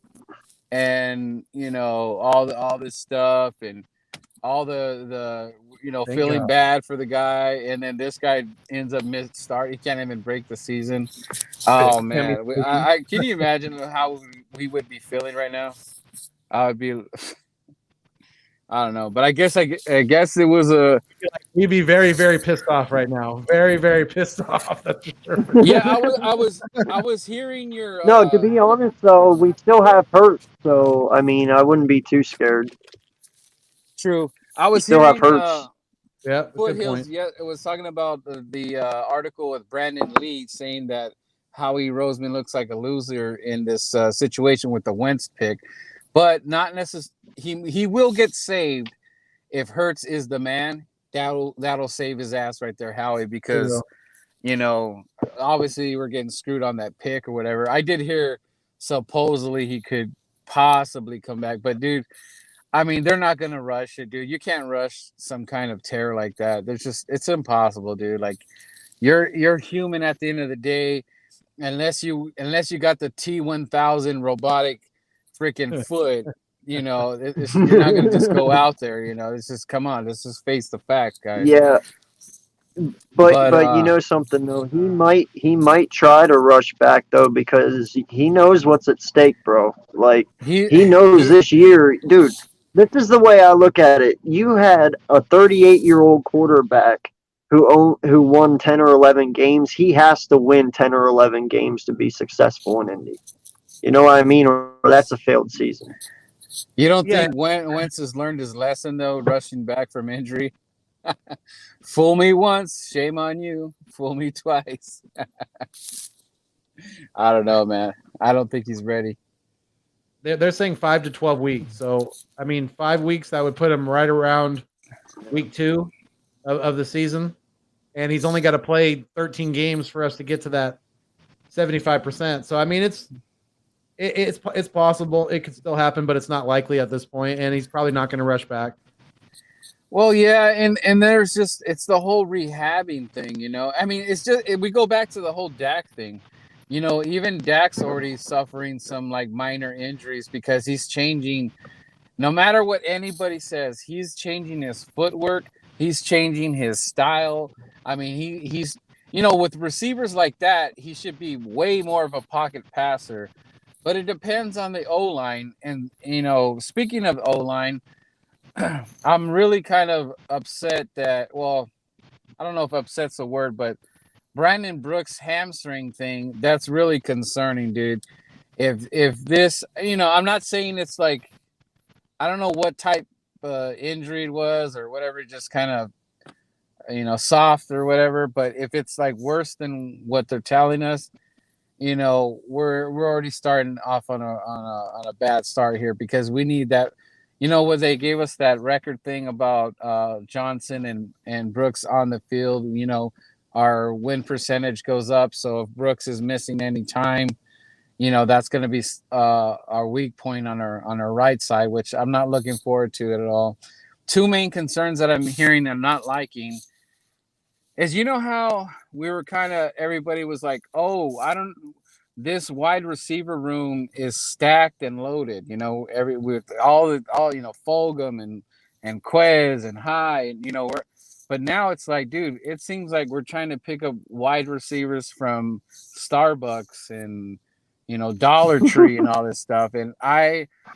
and all this stuff and all the Thank feeling God. bad for the guy, and then this guy ends up start. He can't even break the season. Oh man, I can you imagine how we would be feeling right now? I would be. I don't know, but I guess it was a. We'd be very, very pissed off right now. Very, very pissed off. That's for sure. Yeah, I was hearing your. No, to be honest though, we still have Hurt, so I mean, I wouldn't be too scared. True. I was Still have hearing Hurts. Yeah, good Foothills. point. Yeah, it was talking about the article with Brandon Lee saying that Howie Roseman looks like a loser in this situation with the Wentz pick, but not necessarily. He will get saved if Hurts is the man. That'll save his ass right there, Howie, because obviously we're getting screwed on that pick or whatever. I did hear supposedly he could possibly come back, but dude, I mean, they're not gonna rush it, dude. You can't rush some kind of tear like that. It's impossible, dude. Like you're human at the end of the day, unless you got the T1000 robotic freaking foot. You're not gonna just go out there. It's just come on. Let's just face the fact, guys. Yeah. But you know something though, he might try to rush back though because he knows what's at stake, bro. Like he knows this year, dude. This is the way I look at it. You had a 38-year-old quarterback who won 10 or 11 games. He has to win 10 or 11 games to be successful in Indy. You know what I mean? Or that's a failed season. You don't think Wentz has learned his lesson though, rushing back from injury? Fool me once, shame on you. Fool me twice. I don't know, man. I don't think he's ready. They're saying 5 to 12 weeks. So, I mean, 5 weeks, that would put him right around week 2 of the season. And he's only got to play 13 games for us to get to that 75%. So, I mean, it's possible. It could still happen, but it's not likely at this point. And he's probably not going to rush back. Well, yeah, and there's just it's the whole rehabbing thing, I mean, it's just we go back to the whole Dak thing. Even Dak's already suffering some like minor injuries because he's changing. No matter what anybody says, he's changing his footwork. He's changing his style. I mean, he's with receivers like that, he should be way more of a pocket passer. But it depends on the O-line. And speaking of O-line. I'm really kind of upset that, well, I don't know if upset's the word, but Brandon Brooks' hamstring thing, that's really concerning, dude. If this, I'm not saying it's like, I don't know what type injury it was or whatever, just kind of, soft or whatever. But if it's like worse than what they're telling us, we're already starting off on a bad start here because we need that. What they gave us that record thing about Johnson and Brooks on the field, our win percentage goes up. So if Brooks is missing any time, that's going to be our weak point on our right side, which I'm not looking forward to it at all. Two main concerns that I'm hearing and not liking is, how we were everybody was like, oh, this wide receiver room is stacked and loaded, with all Fulgham and Quez and High, and but now it's like, dude, it seems like we're trying to pick up wide receivers from Starbucks and Dollar Tree and all this stuff, and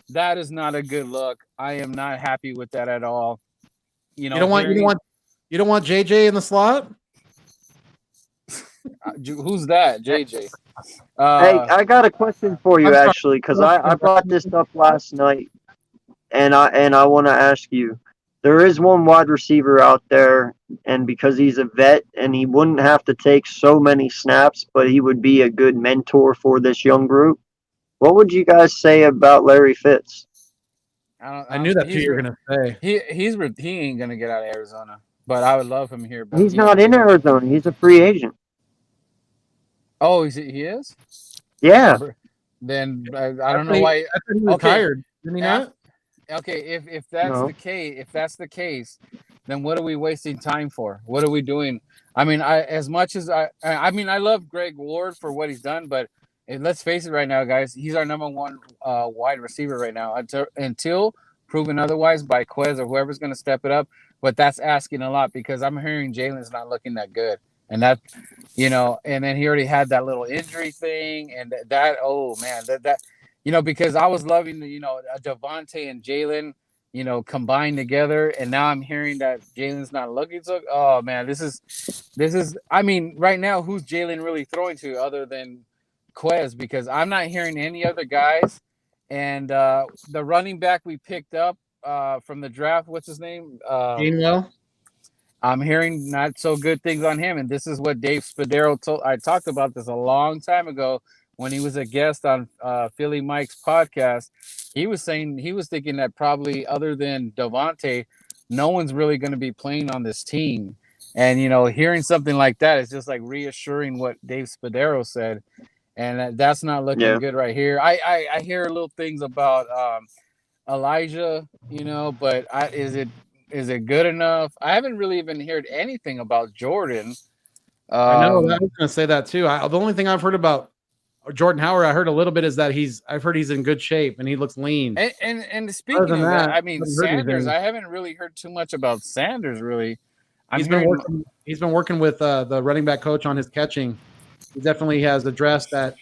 that is not a good look. I am not happy with that at all. You don't want JJ in the slot. Who's that, JJ? Hey, I got a question for you actually, because I brought this up last night, and I want to ask you. There is one wide receiver out there, and because he's a vet and he wouldn't have to take so many snaps, but he would be a good mentor for this young group. What would you guys say about Larry Fitz? I knew that's what you were gonna say. He ain't gonna get out of Arizona, but I would love him here. But he's not in Arizona. He's a free agent. Oh, he is? Yeah. Then I don't know why. I thought he retired. Didn't he not? Okay, if that's the case, then what are we wasting time for? What are we doing? I mean, I love Greg Ward for what he's done, but let's face it right now, guys. He's our number one wide receiver right now. Until proven otherwise by Quez or whoever's going to step it up. But that's asking a lot because I'm hearing Jalen's not looking that good. And that, and then he already had that little injury thing. And that oh, man, that because I was loving, Devontae and Jalen, combined together. And now I'm hearing that Jalen's not looking so. Oh, man, this is, I mean, right now, who's Jalen really throwing to other than Quez? Because I'm not hearing any other guys. And the running back we picked up from the draft, what's his name? Gainwell. I'm hearing not so good things on him. And this is what Dave Spadaro told. I talked about this a long time ago when he was a guest on Philly Mike's podcast. He was saying he was thinking that probably other than Devontae, no one's really going to be playing on this team. And, hearing something like that is just like reassuring what Dave Spadaro said. And that's not looking good right here. I hear little things about Elijah, but is it good enough? I haven't really even heard anything about Jordan. I know. I was going to say that too. The only thing I've heard about Jordan Howard, I heard a little bit, is that I've heard he's in good shape and he looks lean. And speaking of that, I mean, Sanders, I haven't really heard too much about Sanders, really. He's been working with the running back coach on his catching. He definitely has addressed that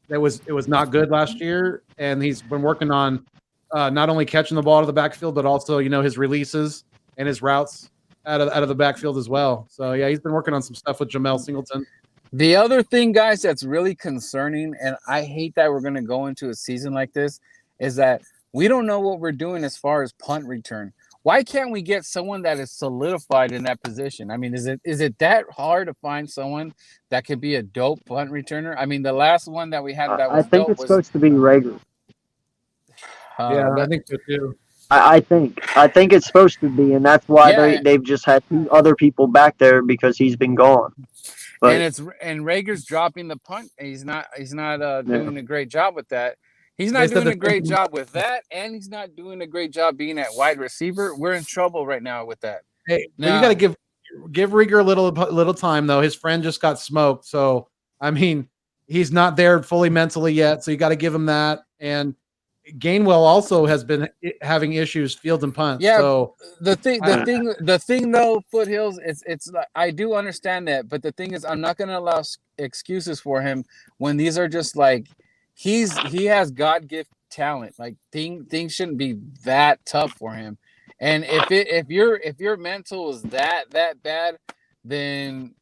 it was not good last year, and he's been working on not only catching the ball out of the backfield, but also his releases and his routes out of the backfield as well. So yeah, he's been working on some stuff with Jamel Singleton. The other thing, guys, that's really concerning, and I hate that we're going to go into a season like this, is that we don't know what we're doing as far as punt return. Why can't we get someone that is solidified in that position? I mean, is it that hard to find someone that could be a dope punt returner? I mean, the last one that we had that was I think it's supposed to be Rager. Yeah, I think so too. I think it's supposed to be, and that's why they've just had 2 other people back there because he's been gone. But, and Rager's dropping the punt. He's not doing a great job with that. He's not doing a great job with that, and he's not doing a great job being at wide receiver. We're in trouble right now with that. Hey, now, you got to give Rieger a little time, though. His friend just got smoked, so I mean, he's not there fully mentally yet. So you got to give him that. And Gainwell also has been having issues fielding punts. Yeah. So the thing though, Foothills, it's I do understand that, but the thing is, I'm not going to allow excuses for him when these are just like. He has God-gift talent. Like things shouldn't be that tough for him. And if your mental is that bad, then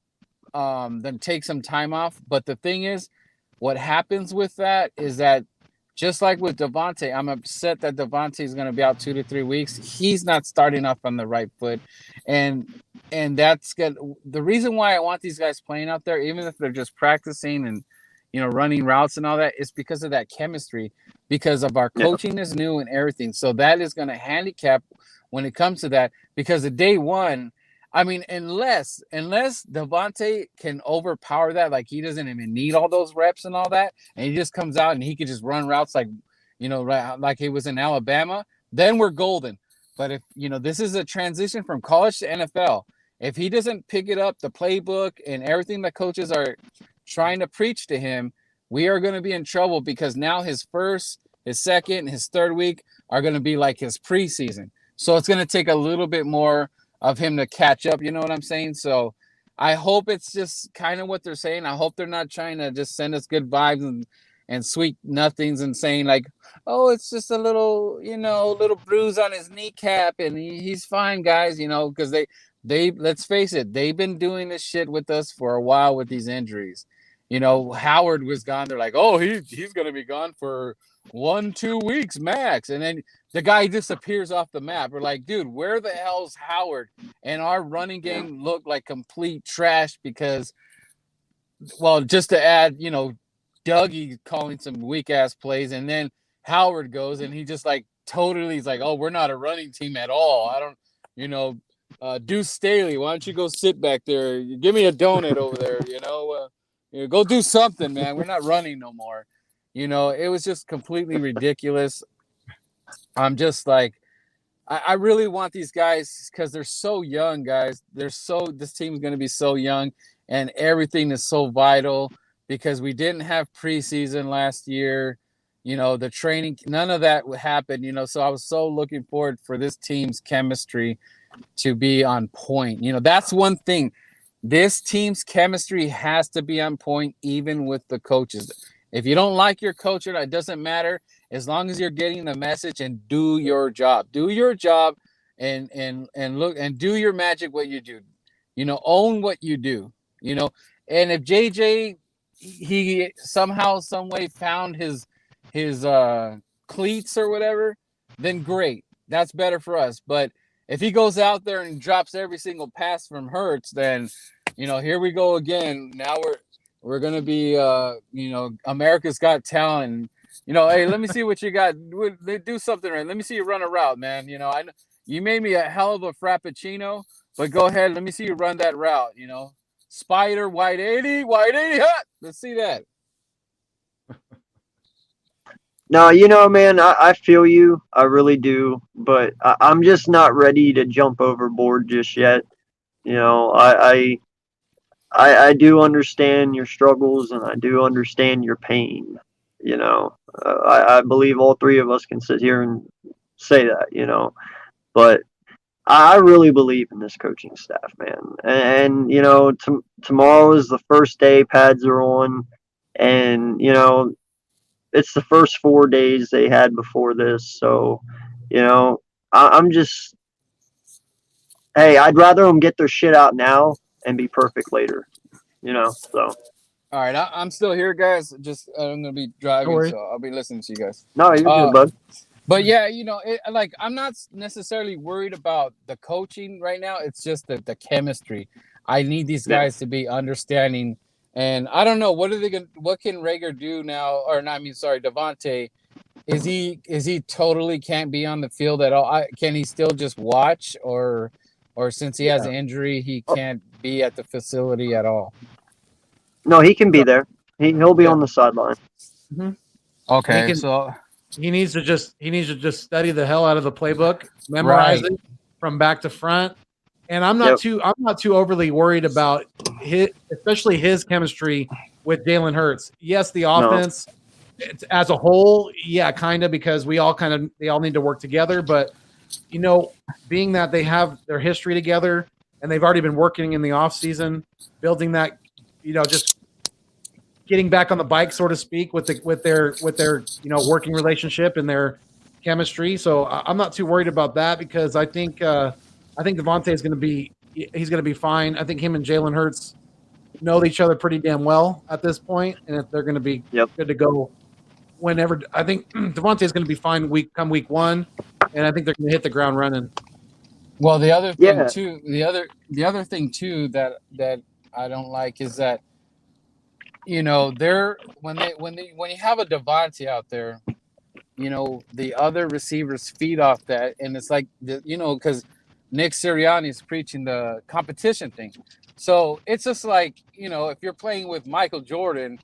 take some time off. But the thing is, what happens with that is that just like with Devontae, I'm upset that Devontae is going to be out 2 to 3 weeks. He's not starting off on the right foot, and that's good. The reason why I want these guys playing out there, even if they're just practicing and running routes and all that, is because of that chemistry, because of our coaching is new and everything. So that is going to handicap when it comes to that, because the day one, I mean, unless Devontae can overpower that, like he doesn't even need all those reps and all that, and he just comes out and he could just run routes like, like he was in Alabama, then we're golden. But if, this is a transition from college to NFL. If he doesn't pick it up, the playbook and everything that coaches are trying to preach to him, we are going to be in trouble, because now his first, his second, his third week are going to be like his preseason. So it's going to take a little bit more of him to catch up. You know what I'm saying? So I hope it's just kind of what they're saying. I hope they're not trying to just send us good vibes and sweet nothings and saying like, oh, it's just a little, little bruise on his kneecap and he's fine, guys, because they let's face it, they've been doing this shit with us for a while with these injuries. Howard was gone. They're like, oh, he's going to be gone for 1-2 weeks max. And then the guy disappears off the map. We're like, dude, where the hell's Howard? And our running game looked like complete trash because, well, just to add, Dougie calling some weak ass plays. And then Howard goes and he just like totally is like, oh, we're not a running team at all. I don't, Deuce Staley, why don't you go sit back there? Give me a donut over there, go do something, man. We're not running no more. It was just completely ridiculous. I'm just like, I really want these guys because they're so young, guys. This team's going to be so young, and everything is so vital because we didn't have preseason last year. the training, none of that would happen, so I was so looking forward for this team's chemistry to be on point. That's one thing. This team's chemistry has to be on point, even with the coaches. If you don't like your coach, it doesn't matter. As long as you're getting the message and do your job. Do your job and look and do your magic what you do. Own what you do. And if JJ he somehow, some way found his cleats or whatever, then great. That's better for us. But if he goes out there and drops every single pass from Hurts, then here we go again. Now we're gonna be America's Got Talent. Hey, let me see what you got. Do something right. Let me see you run a route, man. I know you made me a hell of a frappuccino, but go ahead. Let me see you run that route. Spider, white 80, hot. Let's see that. No, man, I feel you. I really do. But I'm just not ready to jump overboard just yet. I do understand your struggles and I do understand your pain. I believe all three of us can sit here and say that, but I really believe in this coaching staff, man. And tomorrow is the first day pads are on, and it's the first 4 days they had before this. So, I'm just, hey, I'd rather them get their shit out now and be perfect later, so. All right, I'm still here, guys. Just I'm gonna be driving, so I'll be listening to you guys. No, you're good, bud. But yeah, I'm not necessarily worried about the coaching right now. It's just the chemistry. I need these guys to be understanding. And I don't know, what can Rager do now? Devontae. Is he totally can't be on the field at all? Can he still just watch, or since he has an injury, he can't be at the facility at all? No, he can be there. He'll be on the sideline. Mm-hmm. Okay, so he needs to just study the hell out of the playbook, memorize it from back to front. And I'm not too overly worried about especially his chemistry with Jalen Hurts. Yes, the offense as a whole, kind of, because they all need to work together. But being that they have their history together and they've already been working in the off season, building that, just getting back on the bike, so to speak, with their working relationship and their chemistry. So I'm not too worried about that, because I think Devontae is going to be fine. I think him and Jalen Hurts know each other pretty damn well at this point, and if they're going to be good to go whenever. I think Devontae is going to be fine week 1, and I think they're going to hit the ground running. Well, the other thing too, the other thing too that I don't like is that they're when you have a Devontae out there, the other receivers feed off that, and it's like because Nick Sirianni is preaching the competition thing. So it's just like, if you're playing with Michael Jordan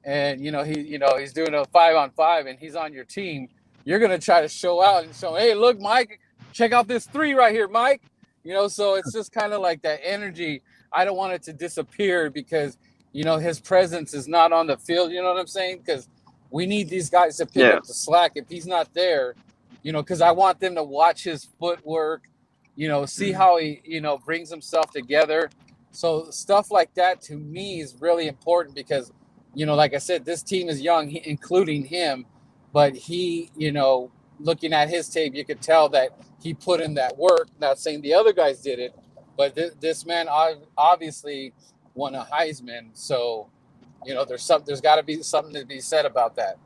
and, he's doing a 5-on-5 and he's on your team, you're going to try to show out and show, hey, look, Mike, check out this 3 right here, Mike. So it's just kind of like that energy. I don't want it to disappear because, his presence is not on the field. You know what I'm saying? Because we need these guys to pick up the slack if he's not there, because I want them to watch his footwork, see how he, brings himself together. So stuff like that to me is really important because, like I said, this team is young, including him, but he, looking at his tape, you could tell that he put in that work. Not saying the other guys did it, but this man obviously won a Heisman. So, there's got to be something to be said about that.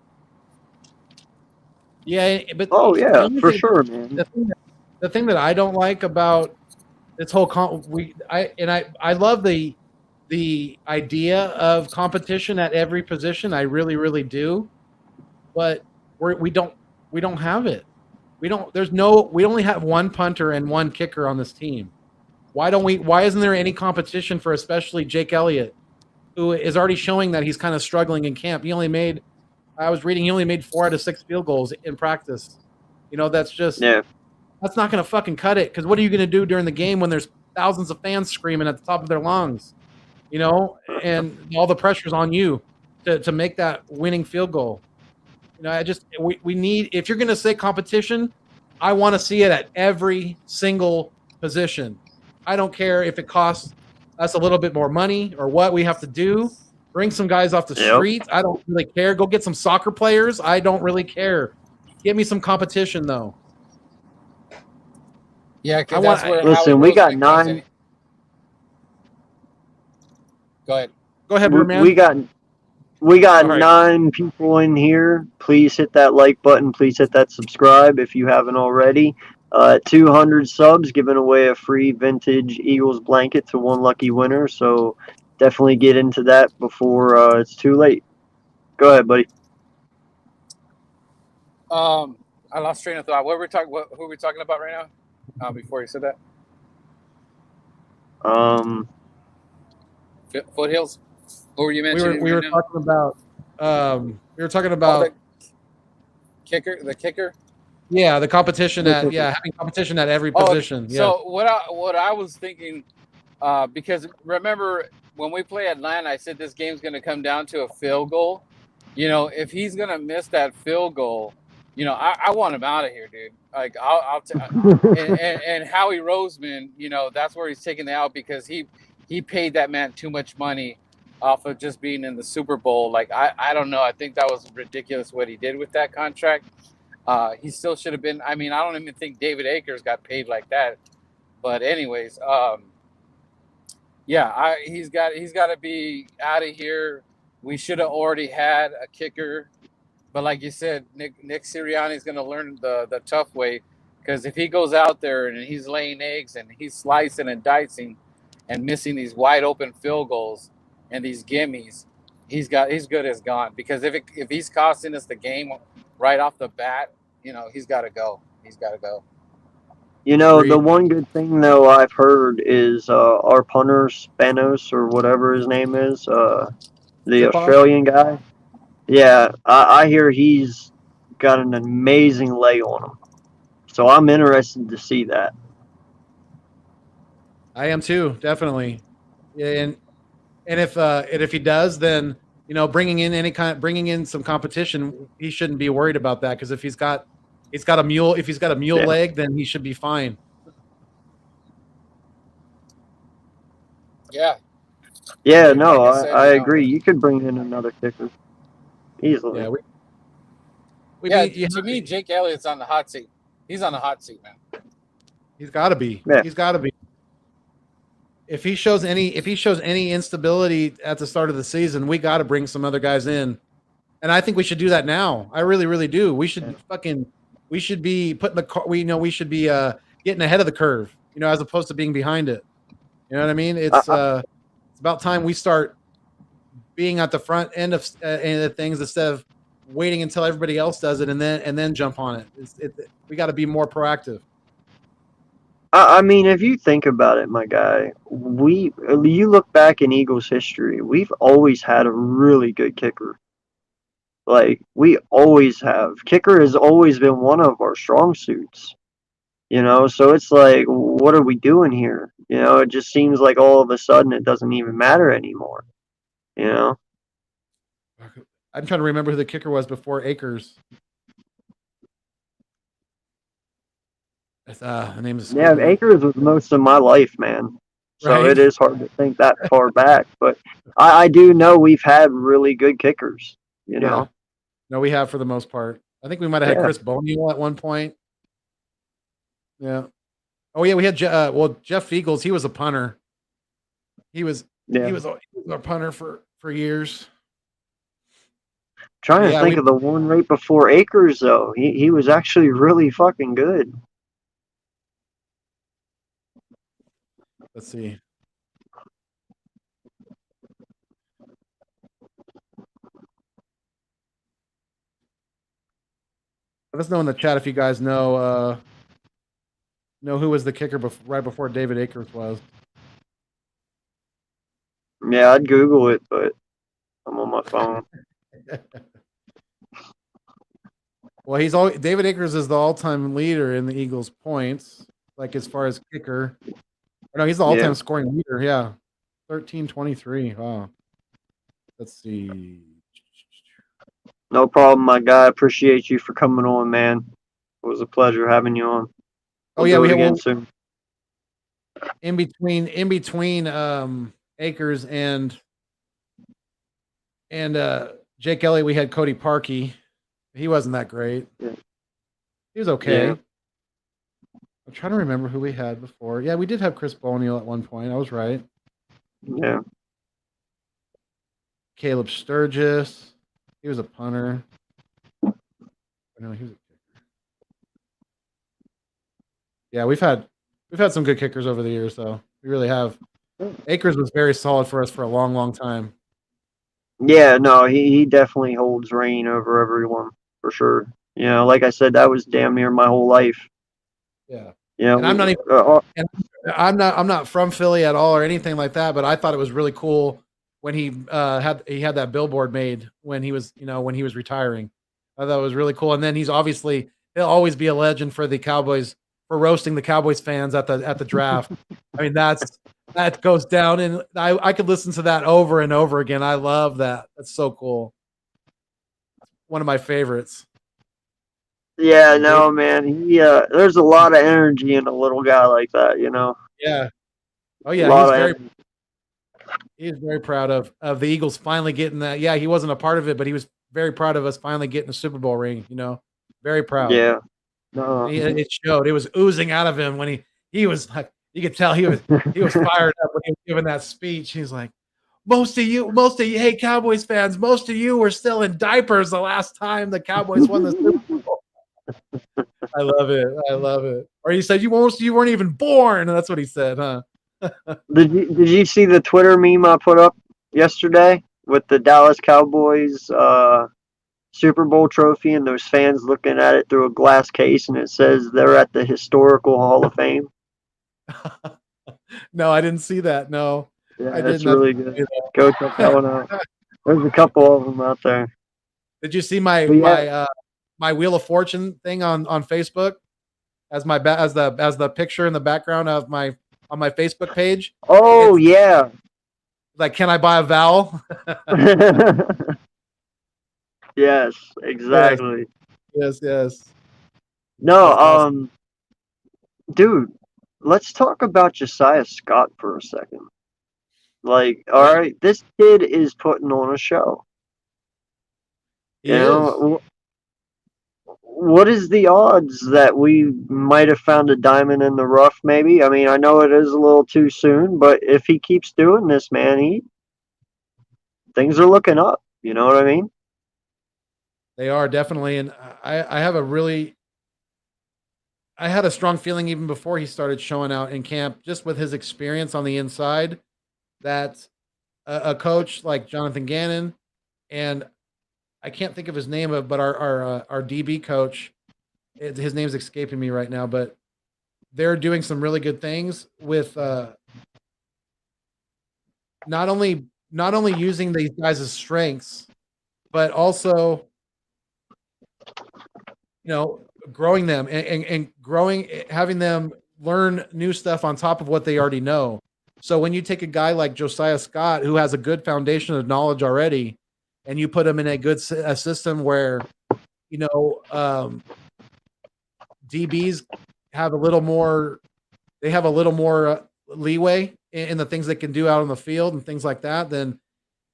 Yeah, but for sure, man. The thing that I don't like about this whole I love the idea of competition at every position. I really, really do, but we don't have it. We only have one punter and one kicker on this team. Why isn't there any competition for especially Jake Elliott, who is already showing that he's kind of struggling in camp? I was reading he only made 4 out of 6 field goals in practice. That's just that's not going to fucking cut it, because what are you going to do during the game when there's thousands of fans screaming at the top of their lungs, and all the pressure's on you to make that winning field goal. You know, we need, if you're going to say competition, I want to see it at every single position. I don't care if it costs us a little bit more money or what we have to do. Bring some guys off the street. I don't really care. Go get some soccer players. I don't really care. Give me some competition, though. Yeah, because that's where listen, we got 9. Go ahead. Go ahead, Brewman. We got 9 people in here. Please hit that like button. Please hit that subscribe if you haven't already. 200 subs, giving away a free vintage Eagles blanket to one lucky winner. So definitely get into that before it's too late. Go ahead, buddy. I lost train of thought. Who are we talking about right now? Before you said that. Foothills. Who were you mentioning? We were talking about. We were talking about the kicker. Yeah, the competition having competition at every position. Yeah. So what I was thinking, because remember when we play Atlanta, I said this game's going to come down to a field goal. You know, if he's going to miss that field goal, you know, I want him out of here, dude. Like and Howie Roseman, you know, that's where he's taking the out because he paid that man too much money off of just being in the Super Bowl. Like I don't know. I think that was ridiculous what he did with that contract. He still should have been. I mean, I don't even think David Akers got paid like that. But anyways, he's got to be out of here. We should have already had a kicker, but like you said, Nick Sirianni is going to learn the tough way, because if he goes out there and he's laying eggs and he's slicing and dicing and missing these wide open field goals and these gimmies, he's good as gone. Because if he's costing us the game right off the bat, you know, he's got to go. You know, the one good thing, though, I've heard is our punter, Spanos, or whatever his name is, the Australian guy. Yeah, I hear he's got an amazing leg on him. So I'm interested to see that. I am too, definitely. Yeah, and if he does, then, you know, bringing in some competition, he shouldn't be worried about that, because if he's got a mule leg, then he should be fine. Yeah. Yeah, no, I agree. You could bring in another kicker easily. Yeah, to me, Jake Elliott's on the hot seat. He's on the hot seat, man. He's got to be. Yeah. He's got to be. If he shows any instability at the start of the season, we got to bring some other guys in, and I think we should do that now. I really, really do. We should we should be we should be getting ahead of the curve, you know, as opposed to being behind it. You know what I mean? It's about time we start being at the front end of things instead of waiting until everybody else does it and then jump on it. We got to be more proactive. I mean, if you think about it, my guy, you look back in Eagles history, we've always had a really good kicker. Like, we always have. Kicker has always been one of our strong suits. You know, so it's like, what are we doing here? You know, it just seems like all of a sudden it doesn't even matter anymore. You know? I'm trying to remember who the kicker was before Akers. Her name is Akers was most of my life, man. So right. It is hard to think that far back. But I do know we've had really good kickers, you know? No, we have for the most part. I think we might have had Chris Boniel at one point. Yeah. Oh yeah, we had Jeff Eagles. He was a punter. He was our punter for years. Trying to think of the one right before Akers, though. He was actually really fucking good. Let's see. Let us know in the chat if you guys know who was the kicker right before David Akers was. Yeah, I'd Google it, but I'm on my phone. Well, David Akers is the all-time leader in the Eagles' points, like as far as kicker. No, he's the all-time scoring leader. Yeah, 13-23. Wow. Let's see. No problem, my guy. Appreciate you for coming on, man. It was a pleasure having you on. Oh We'll yeah, do we it have again well, soon. in between Akers and Jake Elliott, we had Cody Parkey. He wasn't that great. Yeah. He was okay. Yeah. I'm trying to remember who we had before. Yeah, we did have Chris Boniel at one point. I was right. Yeah. Caleb Sturgis. He was a punter. No, he was a kicker. Yeah, we've had some good kickers over the years, though. We really have. Akers was very solid for us for a long, long time. Yeah, no, he definitely holds reign over everyone for sure. You know, like I said, that was damn near my whole life. Yeah. You know, And I'm not from Philly at all or anything like that, but I thought it was really cool when he had that billboard made when he was retiring. I thought it was really cool. And then he'll always be a legend for the Cowboys, for roasting the Cowboys fans at the draft. I mean, that goes down, and I could listen to that over and over again. I love that. That's so cool. One of my favorites. yeah, no, man. There's a lot of energy in a little guy like that. You know. Yeah. Oh A yeah, lot of energy. he was very proud of the Eagles finally getting that. Yeah, he wasn't a part of it, but he was very proud of us finally getting a Super Bowl ring. Very proud. Yeah. No. It showed. It was oozing out of him when he was like, you could tell he was fired up when he was giving that speech. He's like, most of you, hey Cowboys fans, most of you were still in diapers the last time the Cowboys won the Super Bowl. I love it. Or he said you weren't even born. That's what he said, huh? Did you see the Twitter meme I put up yesterday with the Dallas Cowboys Super Bowl trophy and those fans looking at it through a glass case, and it says they're at the Historical Hall of Fame? No, I didn't see that. No, Yeah, I that's didn't. really good. Go check that one out. There's a couple of them out there. Did you see my Wheel of Fortune thing on Facebook as the picture in the background of on my Facebook page? Oh, yeah. Like, can I buy a vowel? Yes, exactly. Yes. No, dude, let's talk about Josiah Scott for a second. Like, all right, this kid is putting on a show. He is. What is the odds that we might have found a diamond in the rough, maybe? I mean, I know it is a little too soon, but if he keeps doing this, man, things are looking up. You know what I mean? They are definitely, and I had a strong feeling even before he started showing out in camp, just with his experience on the inside, that a coach like Jonathan Gannon, and I can't think of his name, but our DB coach, his name's escaping me right now, but they're doing some really good things with not only using these guys' strengths, but also growing them and having them learn new stuff on top of what they already know. So when you take a guy like Josiah Scott, who has a good foundation of knowledge already, and you put him in a good system where, DBs have a little more, leeway in the things they can do out on the field and things like that, then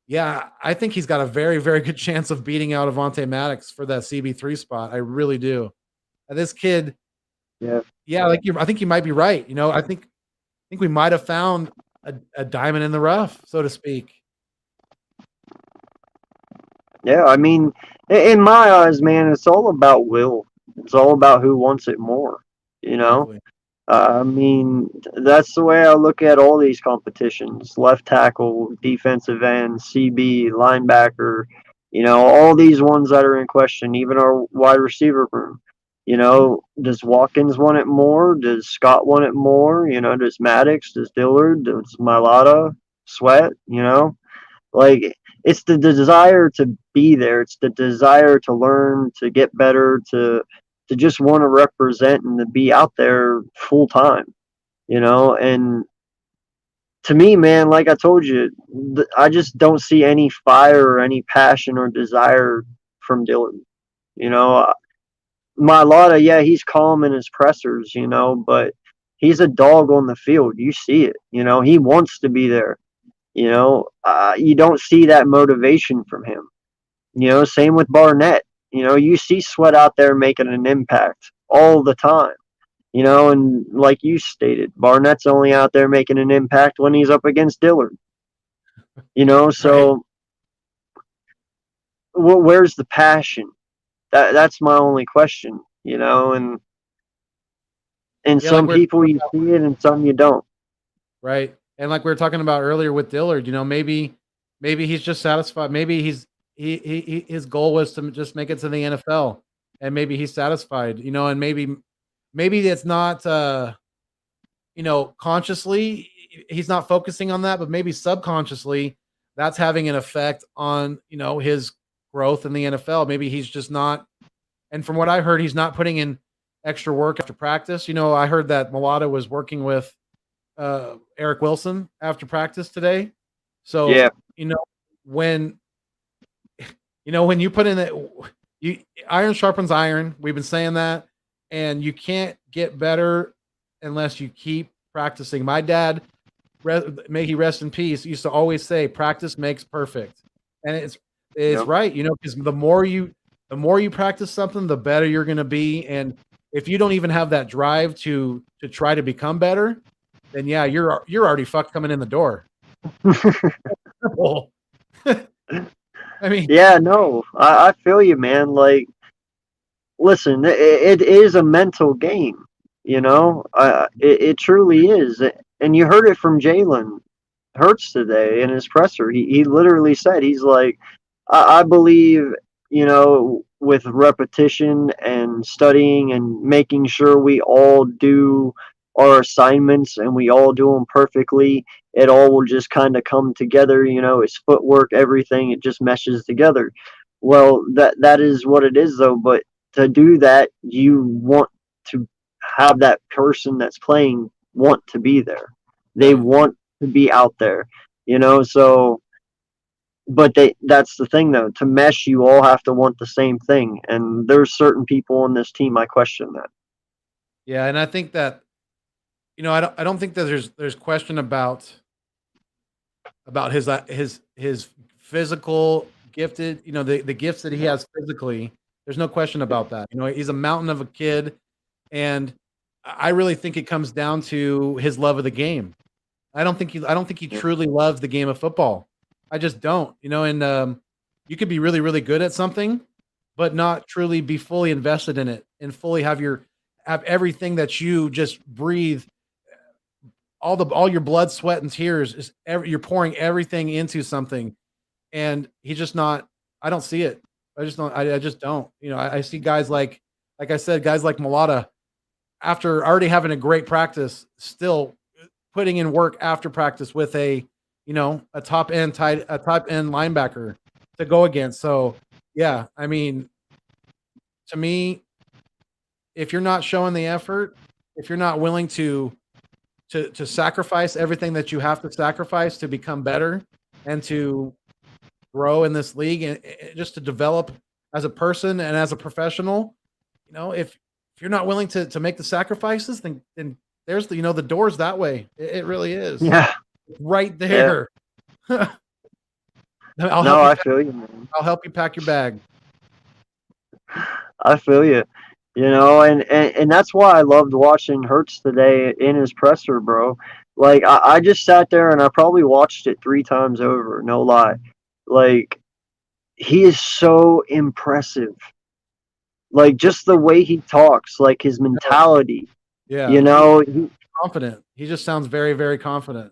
yeah, I think he's got a very, very good chance of beating out Avonte Maddox for that CB3 spot. I really do. And this kid, I think you might be right. I think we might have found a diamond in the rough, so to speak. Yeah, I mean, in my eyes, man, it's all about will. It's all about who wants it more. Exactly. I mean, that's the way I look at all these competitions: left tackle, defensive end, CB, linebacker. All these ones that are in question, even our wide receiver room. Does Watkins want it more? Does Scott want it more? Does Maddox? Does Dillard? Does Mailata? Sweat? Like, it's the desire to be there. It's the desire to learn, to get better, to just want to represent and to be out there full time, and to me, man, like I told you, I just don't see any fire or any passion or desire from Dillard. You know, Mailata, yeah, he's calm in his pressers, you know, but he's a dog on the field. You see it. You know, he wants to be there. You know, you don't see that motivation from him. You know, same with Barnett. You know, you see Sweat out there making an impact all the time. You know, and like you stated, Barnett's only out there making an impact when he's up against Dillard. You know, so where's the passion? That's my only question. You know, and some people you see it, and some you don't. Right, and like we were talking about earlier with Dillard, you know, maybe he's just satisfied. Maybe his goal was to just make it to the NFL, and maybe he's satisfied. You know, and maybe it's not. You know, consciously he's not focusing on that, but maybe subconsciously that's having an effect on, you know, his growth in the NFL. Maybe he's just not, and from what I heard, he's not putting in extra work after practice. You know, I heard that Mailata was working with Eric Wilson after practice today. So, yeah. you know, when you put in that, iron sharpens iron. We've been saying that, and you can't get better unless you keep practicing. My dad, may he rest in peace, used to always say, "Practice makes perfect," and it's right. You know, because the more you practice something, the better you're going to be. And if you don't even have that drive to try to become better, then yeah, you're already fucked coming in the door. I mean, yeah, no, I feel you, man. Like, listen, it is a mental game. You know, it truly is. And you heard it from Jalen Hurts today in his presser. He literally said, he's like, I believe, you know, with repetition and studying and making sure we all do our assignments and we all do them perfectly, it all will just kind of come together. You know, his footwork, everything, it just meshes together. Well, that is what it is, though. But to do that, you want to have that person that's playing want to be there. They want to be out there, you know, so but that's the thing, though. To mesh, you all have to want the same thing. And there's certain people on this team I question that. Yeah, and I think that, you know, I don't think that there's question about his physical gifted, you know, the gifts that he has physically. There's no question about that. You know, he's a mountain of a kid, and I really think it comes down to his love of the game. I don't think he truly loves the game of football. I just don't. You know, and you could be really, really good at something, but not truly be fully invested in it and fully have everything that you just breathe, all your blood, sweat, and tears you're pouring everything into something, and he's just not. I don't see it. I just don't. I just don't. You know, I see guys like I said, guys like Mailata, after already having a great practice, still putting in work after practice with a top end linebacker to go against. So yeah, I mean, to me, if you're not showing the effort, if you're not willing to sacrifice everything that you have to sacrifice to become better and to grow in this league and just to develop as a person and as a professional, you know, if you're not willing to make the sacrifices, then there's the doors that way. It really is. Yeah. Right there. Yeah. I feel you, man. I'll help you pack your bag. I feel you. You know, and that's why I loved watching Hurts today in his presser, bro. Like, I just sat there and I probably watched it 3 times over, no lie. Like, he is so impressive. Like, just the way he talks, like his mentality. Yeah. You know, he's confident. He just sounds very, very confident.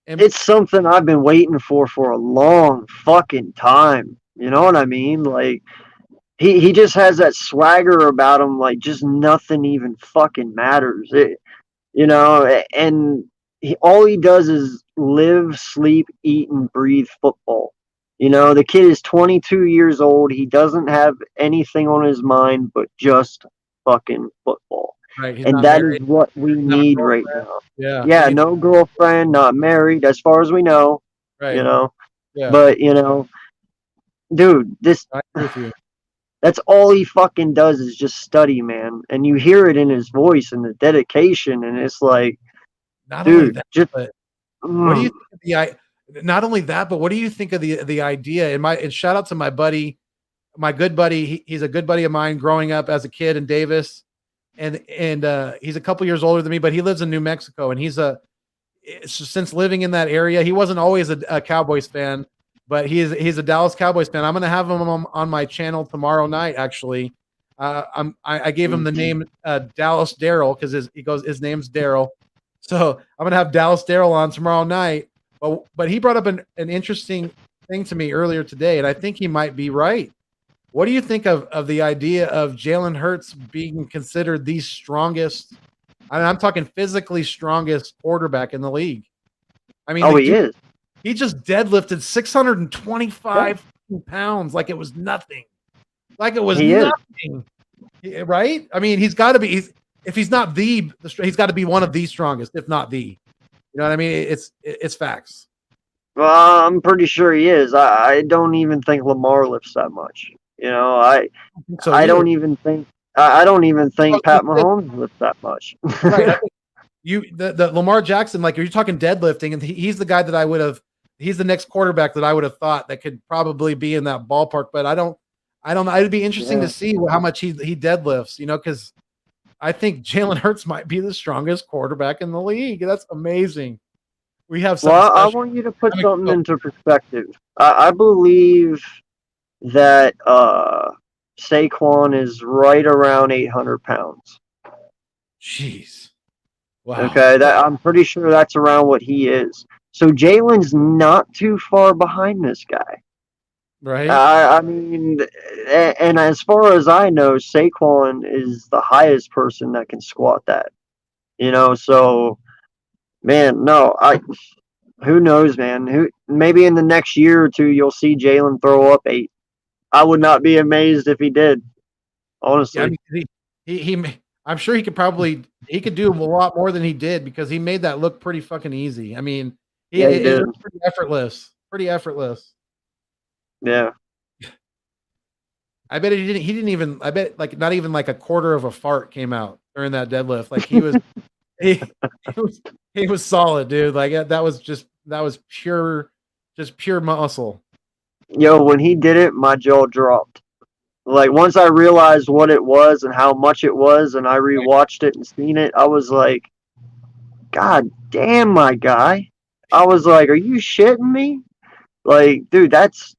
And it's something I've been waiting for a long fucking time. You know what I mean? Like, he just has that swagger about him, like just nothing even fucking matters. You know, and all he does is live, sleep, eat, and breathe football. You know, the kid is 22 years old. He doesn't have anything on his mind but just fucking football. Right, and that is what we need right now. Yeah, no girlfriend, not married, as far as we know. Right. You know, yeah. But you know, dude, I agree with you. that's all he fucking does is just study, man. And you hear it in his voice and the dedication, and it's like, Not only dude, that, just but what do you think of not only that, but what do you think of the idea? And shout out to my buddy, my good buddy. He's a good buddy of mine growing up as a kid in Davis, and he's a couple years older than me, but he lives in New Mexico, and since living in that area, he wasn't always a Cowboys fan, but he's a Dallas Cowboys fan. I'm gonna have him on my channel tomorrow night. Actually, I gave him the name Dallas Daryl because his name's Daryl. So I'm gonna have Dallas Daryl on tomorrow night. But he brought up an interesting thing to me earlier today, and I think he might be right. What do you think of the idea of Jalen Hurts being considered the strongest? I'm talking physically strongest quarterback in the league. I mean, he is. He just deadlifted 625 pounds like it was nothing. Like it was nothing. Right? I mean, he's got to be. If he's not he's got to be one of the strongest, if not the. You know what I mean? It's facts. Well, I'm pretty sure he is. I don't even think Lamar lifts that much. You know, I don't even think Pat Mahomes lifts that much. Right. The Lamar Jackson, like you're talking deadlifting, and he's the guy that I would have. He's the next quarterback that I would have thought that could probably be in that ballpark. But I don't. It'd be interesting to see how much he deadlifts. You know, because I think Jalen Hurts might be the strongest quarterback in the league. That's amazing. We have some. Well, I want you to put something into perspective. I believe that Saquon is right around 800 pounds. Jeez. Wow. Okay, I'm pretty sure that's around what he is. So Jalen's not too far behind this guy. Right. I mean, and as far as I know, Saquon is the highest person that can squat that. You know, so man, no, who knows, man? Maybe in the next year or two you'll see Jalen throw up 8. I would not be amazed if he did. Honestly, yeah, I mean, I'm sure he could do a lot more than he did because he made that look pretty fucking easy. I mean, he did. Pretty effortless. Yeah. I bet he didn't even. I bet like not even like a quarter of a fart came out during that deadlift. Like he was, he was solid, dude. Like that was pure muscle. Yo, when he did it, my jaw dropped. Like once I realized what it was and how much it was, and I rewatched it and seen it, I was like, God damn, my guy. I was like, are you shitting me? Like, dude, that's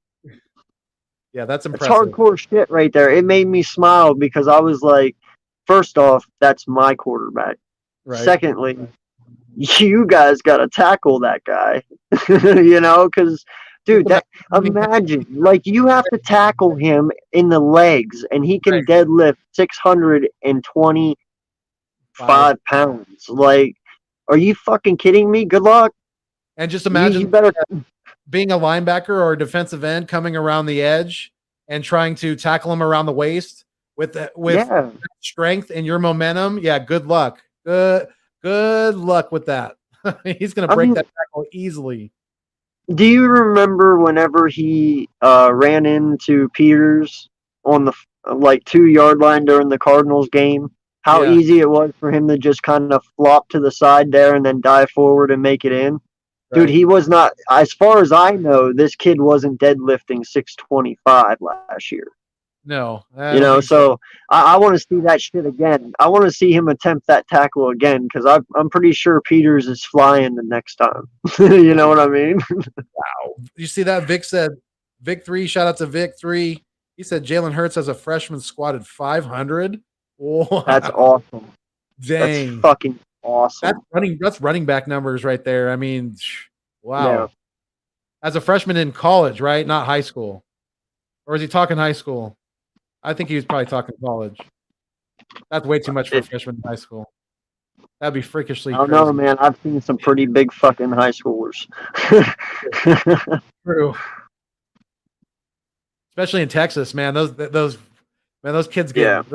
impressive. That's hardcore shit right there. It made me smile because I was like, first off, that's my quarterback. Right. Secondly, you guys got to tackle that guy. You know, because, dude, imagine, like, you have to tackle him in the legs, and he can deadlift 625 pounds. Like, are you fucking kidding me? Good luck. And just imagine you better being a linebacker or a defensive end coming around the edge and trying to tackle him around the waist with strength and your momentum. Yeah, good luck. Good luck with that. He's going to break that tackle easily. Do you remember whenever he ran into Peters on the 2-yard line during the Cardinals game? How easy it was for him to just kind of flop to the side there and then dive forward and make it in? Dude, he was not, as far as I know, this kid wasn't deadlifting 625 last year. No. You know, so I want to see that shit again. I want to see him attempt that tackle again because I'm pretty sure Peters is flying the next time. You know what I mean? Wow. You see that? Vic 3, shout out to Vic 3. He said Jalen Hurts as a freshman squatted 500. Wow. That's awesome. Dang. That's fucking awesome. That's running back numbers right there. I mean, wow. Yeah. As a freshman in college, right? Not high school. Or is he talking high school? I think he was probably talking college. That's way too much for a freshman in high school. That'd be freakishly crazy. I don't know, man. I've seen some pretty big fucking high schoolers. True. Especially in Texas, man. Those kids they're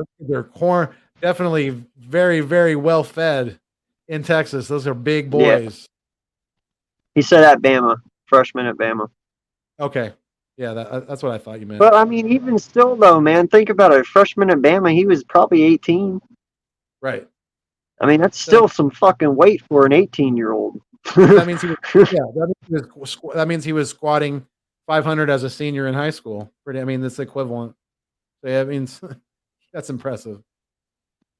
definitely very, very well fed in Texas. Those are big boys. Yeah. He said at Bama, freshman at Bama. Okay. Yeah, that's what I thought you meant. But I mean, even still though, man, think about it. Freshman at Bama, he was probably 18. Right. I mean, that's So still some fucking weight for an 18-year-old. that means he was. Yeah, that means he was squatting 500 as a senior in high school. I mean, that's equivalent. So yeah, it means that's impressive.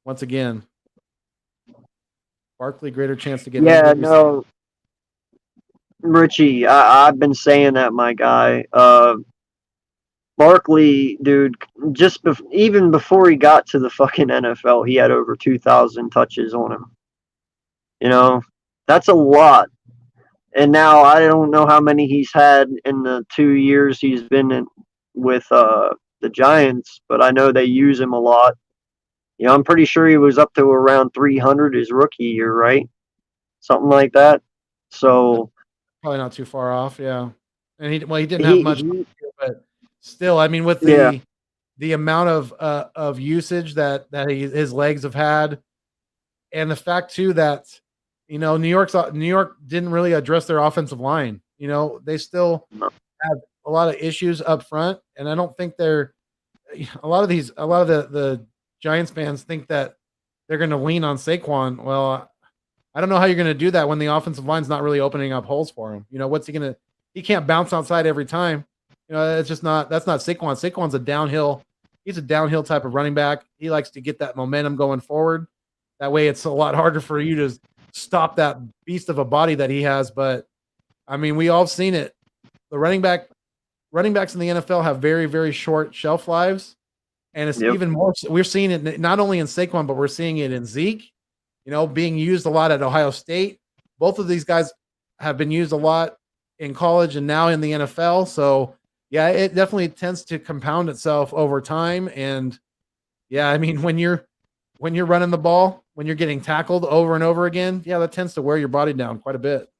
Once again, Barkley greater chance to get Yeah, injured. no, Richie, I've been saying that, my guy. Barkley, dude, even before he got to the fucking NFL, he had over 2,000 touches on him. You know, that's a lot. And now I don't know how many he's had in the 2 years he's been with the Giants, but I know they use him a lot. You know, I'm pretty sure he was up to around 300 his rookie year, right? Something like that. So Probably not too far off, yeah. And he didn't have much, he but still, I mean, with yeah, the amount of usage that his legs have had, and the fact too that New York didn't really address their offensive line. They still have a lot of issues up front, and I don't think they're a lot of the Giants fans think that they're going to lean on Saquon. Well, I don't know how you're going to do that when the offensive line's not really opening up holes for him. What's he going to? He can't bounce outside every time. It's just not. That's not Saquon. Saquon's a downhill. He's a downhill type of running back. He likes to get that momentum going forward. That way, it's a lot harder for you to stop that beast of a body that he has. But I mean, we all seen it. The running backs in the NFL have very, very short shelf lives, and it's even more. We're seeing it not only in Saquon, but we're seeing it in Zeke. Being used a lot at Ohio State. Both of these guys have been used a lot in college and now in the NFL. So, yeah, it definitely tends to compound itself over time. And, yeah, I mean, when you're running the ball, when you're getting tackled over and over again, yeah, that tends to wear your body down quite a bit.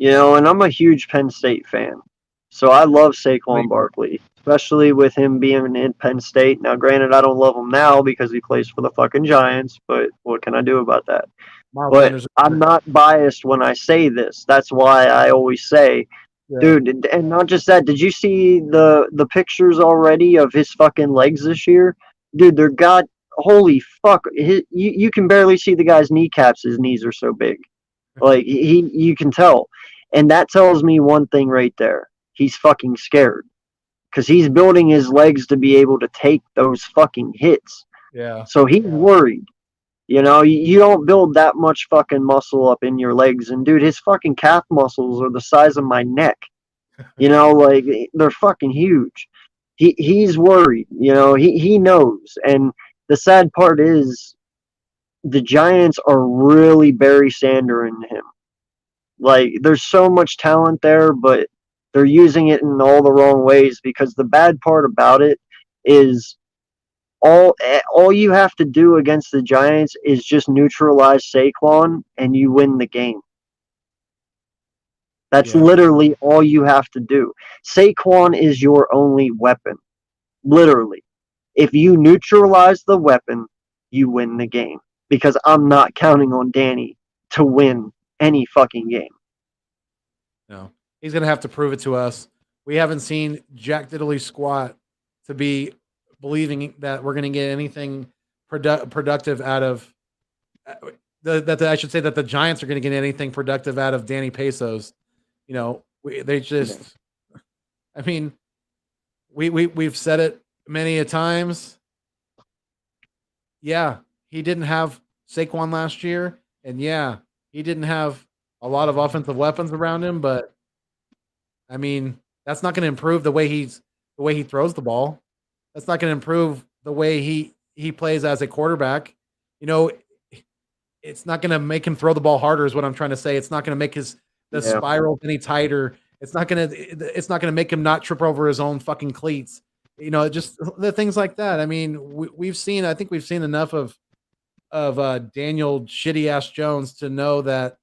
And I'm a huge Penn State fan. So I love Saquon Barkley, especially with him being in Penn State. Now, granted, I don't love him now because he plays for the fucking Giants, but what can I do about that? But I'm not biased when I say this. That's why I always say, dude, and not just that. Did you see the pictures already of his fucking legs this year? Dude, holy fuck. You can barely see the guy's kneecaps. His knees are so big. Like, you can tell. And that tells me one thing right there. He's fucking scared because he's building his legs to be able to take those fucking hits. Yeah. So he's worried. You don't build that much fucking muscle up in your legs. And dude, his fucking calf muscles are the size of my neck. Like they're fucking huge. He's worried. He knows. And the sad part is the Giants are really Barry Sandering him. Like there's so much talent there, but they're using it in all the wrong ways because the bad part about it is all you have to do against the Giants is just neutralize Saquon and you win the game. That's literally all you have to do. Saquon is your only weapon. Literally. If you neutralize the weapon, you win the game. Because I'm not counting on Danny to win any fucking game. No. He's going to have to prove it to us. We haven't seen Jack Diddley squat to be believing that we're going to get anything productive out of I should say that the Giants are going to get anything productive out of Danny Pesos. They just, I mean, we've said it many a times. Yeah, he didn't have Saquon last year, and yeah, he didn't have a lot of offensive weapons around him, but I mean, that's not going to improve the way he throws the ball. That's not going to improve the way he plays as a quarterback. It's not going to make him throw the ball harder is what I'm trying to say. It's not going to make the spiral any tighter. It's not going to make him not trip over his own fucking cleats. Just the things like that. I mean, I think we've seen enough of Daniel shitty ass Jones to know that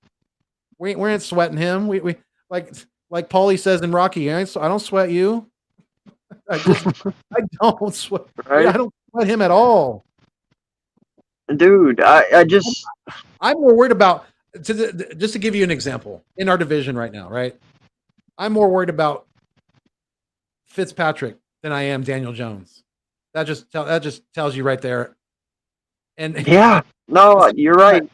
we ain't sweating him. We like Paulie says in Rocky, I don't sweat you. I don't sweat. Right? I don't sweat him at all. Dude, I'm more worried about just to give you an example in our division right now, right? I'm more worried about Fitzpatrick than I am Daniel Jones. That just tells you right there. And Yeah, no, you're right.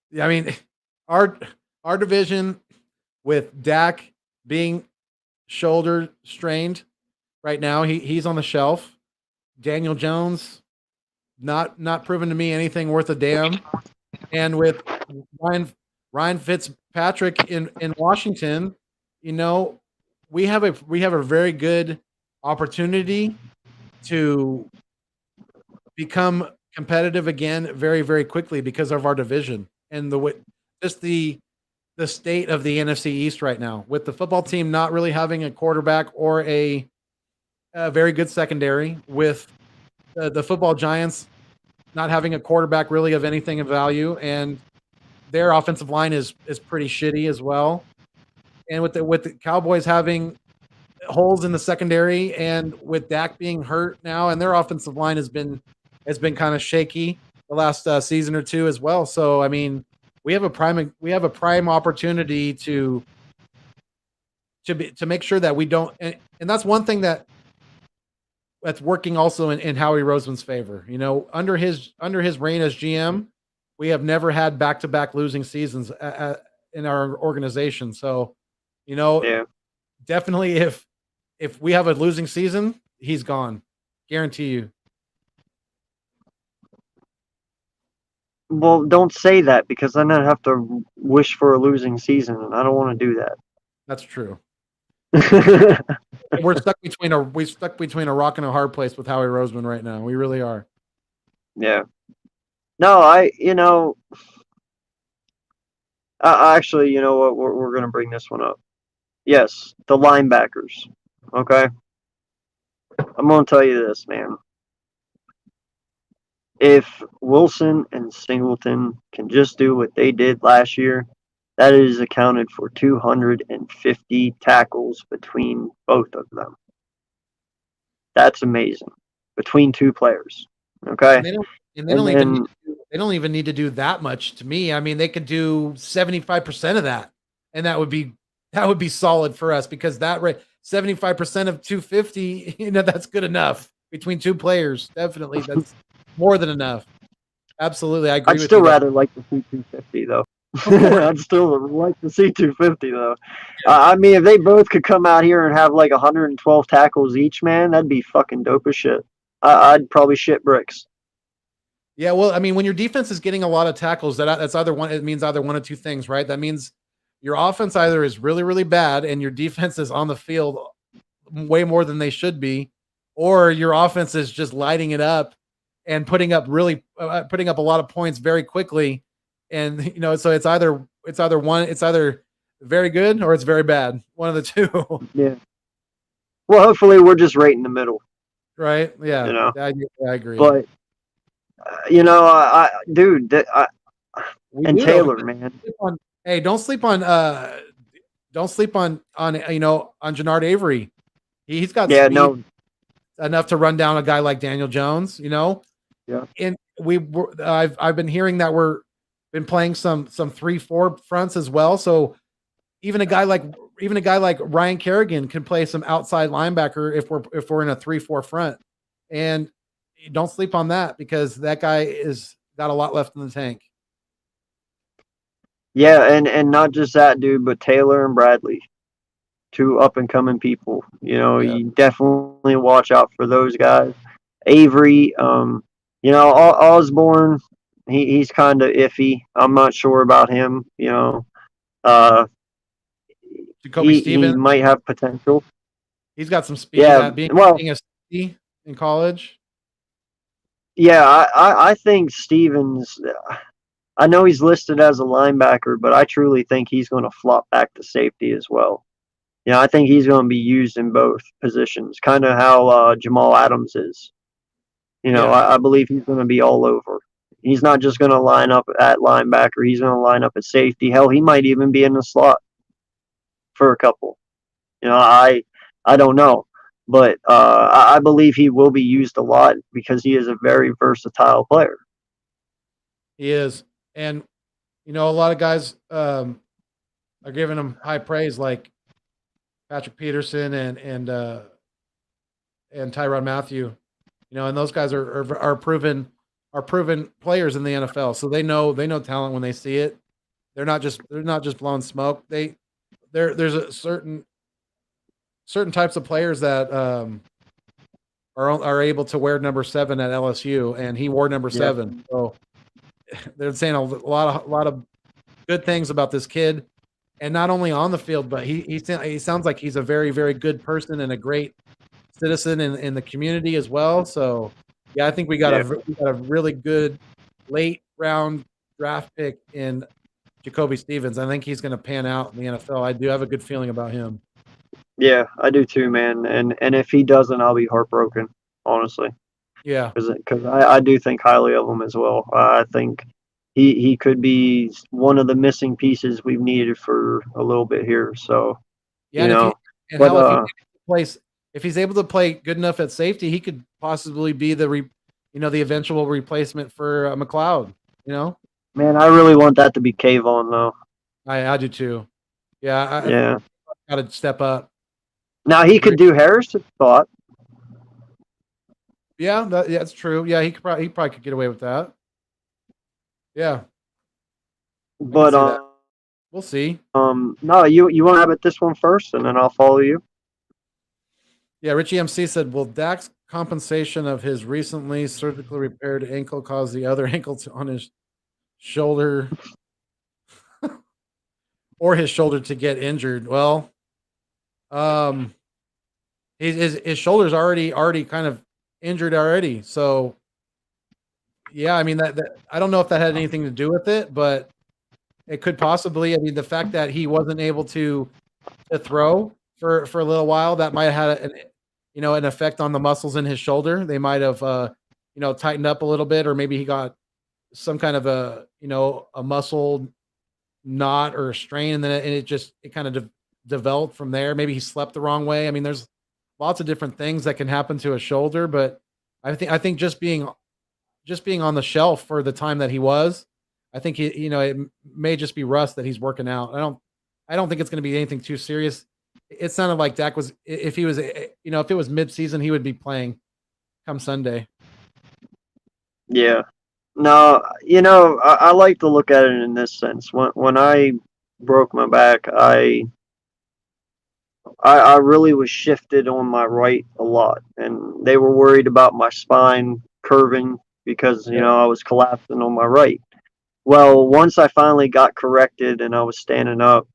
Yeah, I mean, our division with Dak being shoulder strained right now, he's on the shelf. Daniel Jones not proven to me anything worth a damn, and with Ryan Fitzpatrick in Washington, you know, we have a very good opportunity to become competitive again very, very quickly because of our division and just the state of the NFC East right now, with the football team not really having a quarterback or a very good secondary, with the football Giants not having a quarterback really of anything of value, and their offensive line is pretty shitty as well. And with the Cowboys having holes in the secondary, and with Dak being hurt now, and their offensive line has been kind of shaky the last season or two as well. So I mean, we have a prime opportunity to make sure that we don't, and that's one thing that's working also in Howie Roseman's favor. You know, under his reign as GM, we have never had back-to-back losing seasons in our organization. So, you know, Yeah. definitely if we have a losing season, he's gone. Guarantee you. Well, don't say that, because then I'd have to wish for a losing season, and I don't want to do That's true. that. We're stuck between a rock and a hard place with Howie Roseman right now. We really are. Yeah. No, actually, you know what? We're going to bring this one up. Yes, the linebackers. Okay? I'm going to tell you this, man. If Wilson and Singleton can just do what they did last year, that is accounted for 250 tackles between both of them. That's amazing. Between two players. Okay? They don't even need to do that much to me. I mean, they could do 75% of that, and that would be solid for us, because that rate 75% of 250, you know, that's good enough between two players. Definitely, that's more than enough. Absolutely, I agree. I'd still rather like to see 250 though. I'd still like to see 250 though. Yeah. I mean, if they both could come out here and have like 112 tackles each, man, that'd be fucking dope as shit. I'd probably shit bricks. Yeah, well, I mean, when your defense is getting a lot of tackles, that's either one. It means either one of two things, right? That means your offense either is really, really bad, and your defense is on the field way more than they should be, or your offense is just lighting it up and putting up a lot of points very quickly. And you know, so it's either very good or it's very bad. One of the two. Yeah. Well, hopefully we're just right in the middle. Right? Yeah. You know. I agree. But you know, dude, and Taylor, man. Hey, don't sleep on you know, on Jannard Avery. He's got speed enough to run down a guy like Daniel Jones, you know. Yeah. And I've been hearing that we're been playing some 3-4 fronts as well. So even a guy like Ryan Kerrigan can play some outside linebacker if we're in a 3-4 front. And don't sleep on that, because that guy is got a lot left in the tank. Yeah, and not just that, dude, but Taylor and Bradley, two up and coming people. You know, you definitely watch out for those guys. Avery, you know, Osborne, he's kind of iffy. I'm not sure about him. You know, he might have potential. He's got some speed. Yeah, being a safety in college. Yeah, I think Stevens. I know he's listed as a linebacker, but I truly think he's going to flop back to safety as well. You know, I think he's going to be used in both positions, kind of how Jamal Adams is. You know, I believe he's going to be all over. He's not just going to line up at linebacker. He's going to line up at safety. Hell, he might even be in the slot for a couple. You know, I don't know. But I believe he will be used a lot, because he is a very versatile player. He is. And, you know, a lot of guys are giving him high praise, like Patrick Peterson and Tyrann Mathieu. And those guys are proven players in the NFL, so they know talent when they see it. They're not just blowing smoke. There's a certain types of players that are able to wear number 7 at LSU, and he wore number 7. So they're saying a lot of good things about this kid, and not only on the field, but he sounds like he's a very, very good person and a great citizen in the community as well. So I think we got a really good late round draft pick in Jacoby Stevens. I think he's going to pan out in the NFL. I do have a good feeling about him. Yeah, I do too, man. And if he doesn't, I'll be heartbroken, honestly. Yeah, because I do think highly of him as well. I think he could be one of the missing pieces we've needed for a little bit here. So if he's able to play good enough at safety, he could possibly be the eventual replacement for McLeod. Man, I really want that to be Kayvon though. I do too. Yeah, yeah. Got to step up. Now he could do Harris if thought. Yeah, that's true. Yeah, he probably could get away with that. Yeah, but we'll see. No, you want to have it this one first, and then I'll follow you. Yeah, Richie MC said, "Will Dak's compensation of his recently surgically repaired ankle cause the other ankle on his shoulder or his shoulder to get injured?" Well, his shoulder's already kind of injured already. So, yeah, I mean that I don't know if that had anything to do with it, but it could possibly. I mean, the fact that he wasn't able to throw for a little while, that might have had an effect on the muscles in his shoulder. They might have tightened up a little bit, or maybe he got some kind of a muscle knot or a strain, and then it kind of developed from there. Maybe he slept the wrong way. I mean, there's lots of different things that can happen to a shoulder, but I think just being on the shelf for the time that he was, I think it may just be rust that he's working out. I don't think it's going to be anything too serious. It sounded like Dak was, if it was mid-season, he would be playing come Sunday. Yeah. No, I like to look at it in this sense. When I broke my back, I really was shifted on my right a lot, and they were worried about my spine curving because I was collapsing on my right. Well, once I finally got corrected and I was standing up,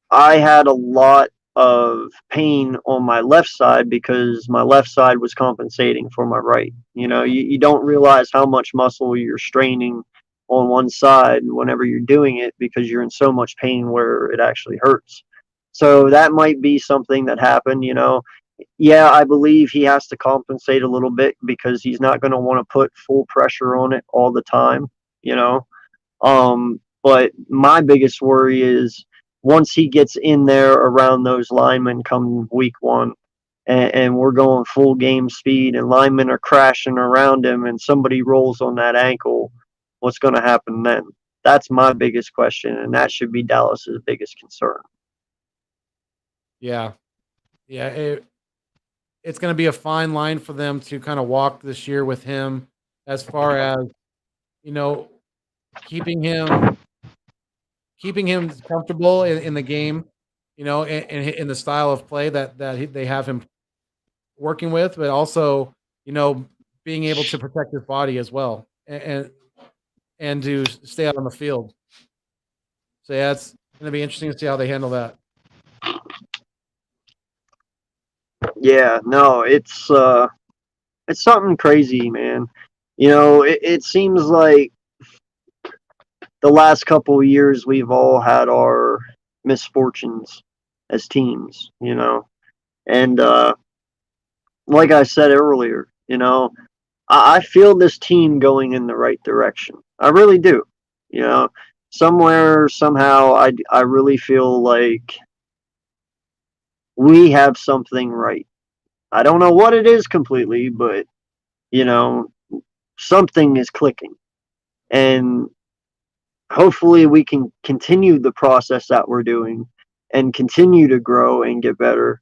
I had a lot of pain on my left side because my left side was compensating for my right. You don't realize how much muscle you're straining on one side whenever you're doing it because you're in so much pain where it actually hurts. So that might be something that happened. Yeah, I believe he has to compensate a little bit because he's not going to want to put full pressure on it all the time. But my biggest worry is once he gets in there around those linemen come week 1 and we're going full game speed and linemen are crashing around him and somebody rolls on that ankle, what's going to happen then? That's my biggest question, and that should be Dallas's biggest concern. Yeah. It's going to be a fine line for them to kind of walk this year with him as far as, keeping him comfortable in the game, and in the style of play that they have him working with, but also, being able to protect his body as well and to stay out on the field. So yeah, it's going to be interesting to see how they handle that. Yeah, no, it's something crazy, man. It seems like the last couple of years we've all had our misfortunes as teams, and like I said earlier, I feel this team going in the right direction. I really do. Somewhere, somehow, I really feel like we have something right. I don't know what it is completely, but something is clicking. And hopefully we can continue the process that we're doing and continue to grow and get better.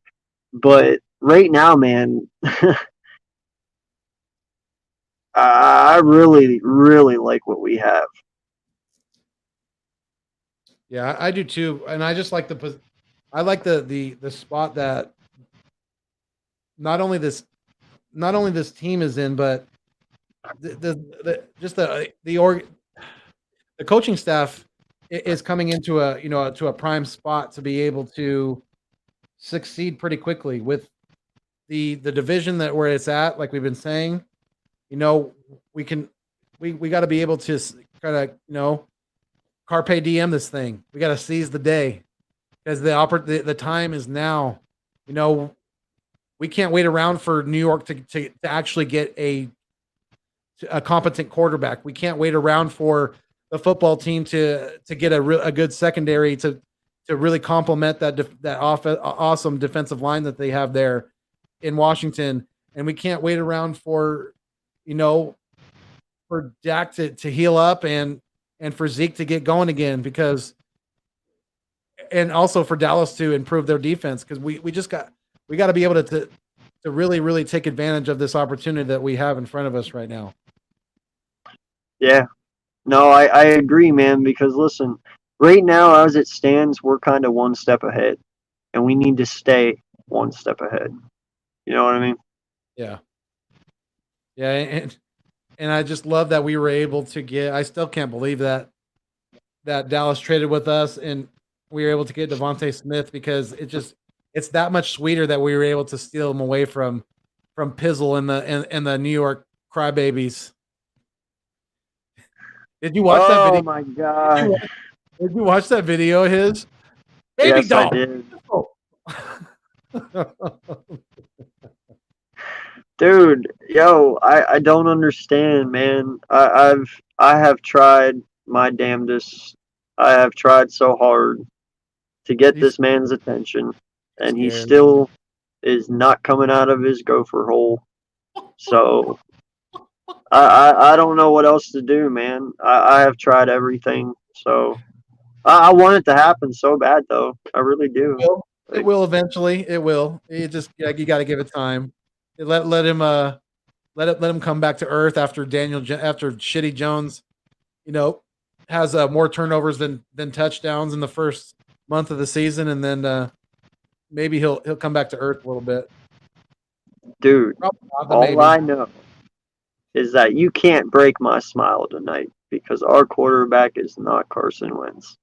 But right now, man, I really, really like what we have. Yeah, I do too, and I just like I like the spot that not only this team is in, but the coaching staff is coming into to a prime spot to be able to succeed pretty quickly with the division that where it's at. Like we've been saying, we got to be able to kind of carpe diem this thing. We got to seize the day because the time is now. We can't wait around for New York to actually get a competent quarterback. We can't wait around for the football team to get a good secondary to really complement that awesome defensive line that they have there in Washington. And we can't wait around for Dak to heal up and for Zeke to get going again and also for Dallas to improve their defense because we got to be able to really, really take advantage of this opportunity that we have in front of us right now. Yeah. No, I agree, man, because listen, right now as it stands, we're kind of one step ahead and we need to stay one step ahead. You know what I mean? Yeah. Yeah, and I just love that we were able to I still can't believe that Dallas traded with us and we were able to get Devontae Smith because it's that much sweeter that we were able to steal him away from Pizzle and the New York Crybabies. Did you watch that video? Oh my god! Did you watch that video of his? Baby yes, doll. I did. Dude, yo, I don't understand, man. I have tried my damnedest. I have tried so hard to get this man's attention, and he still is not coming out of his gopher hole. So I don't know what else to do, man. I have tried everything. So I want it to happen so bad, though. I really do. It will eventually. It will. You got to give it time. Let him come back to earth after Shitty Jones, has more turnovers than touchdowns in the first month of the season, and then maybe he'll come back to earth a little bit. Dude, all I know is that you can't break my smile tonight because our quarterback is not Carson Wentz.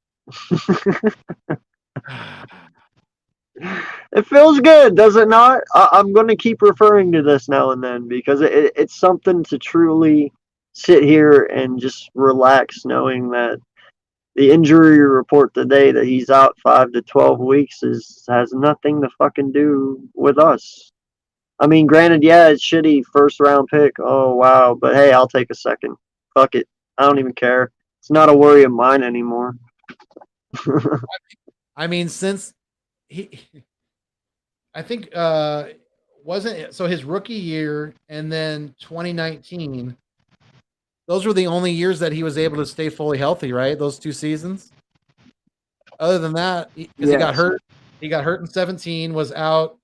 It feels good, does it not? I'm going to keep referring to this now and then because it's something to truly sit here and just relax knowing that the injury report today that he's out 5 to 12 weeks has nothing to fucking do with us. I mean, granted, yeah, it's shitty first round pick. Oh, wow. But hey, I'll take a second. Fuck it. I don't even care. It's not a worry of mine anymore. I mean, since I think wasn't it, so his rookie year and then 2019, those were the only years that he was able to stay fully healthy, right? Those 2 seasons. Other than that, because he got hurt. He got hurt in 17, was out.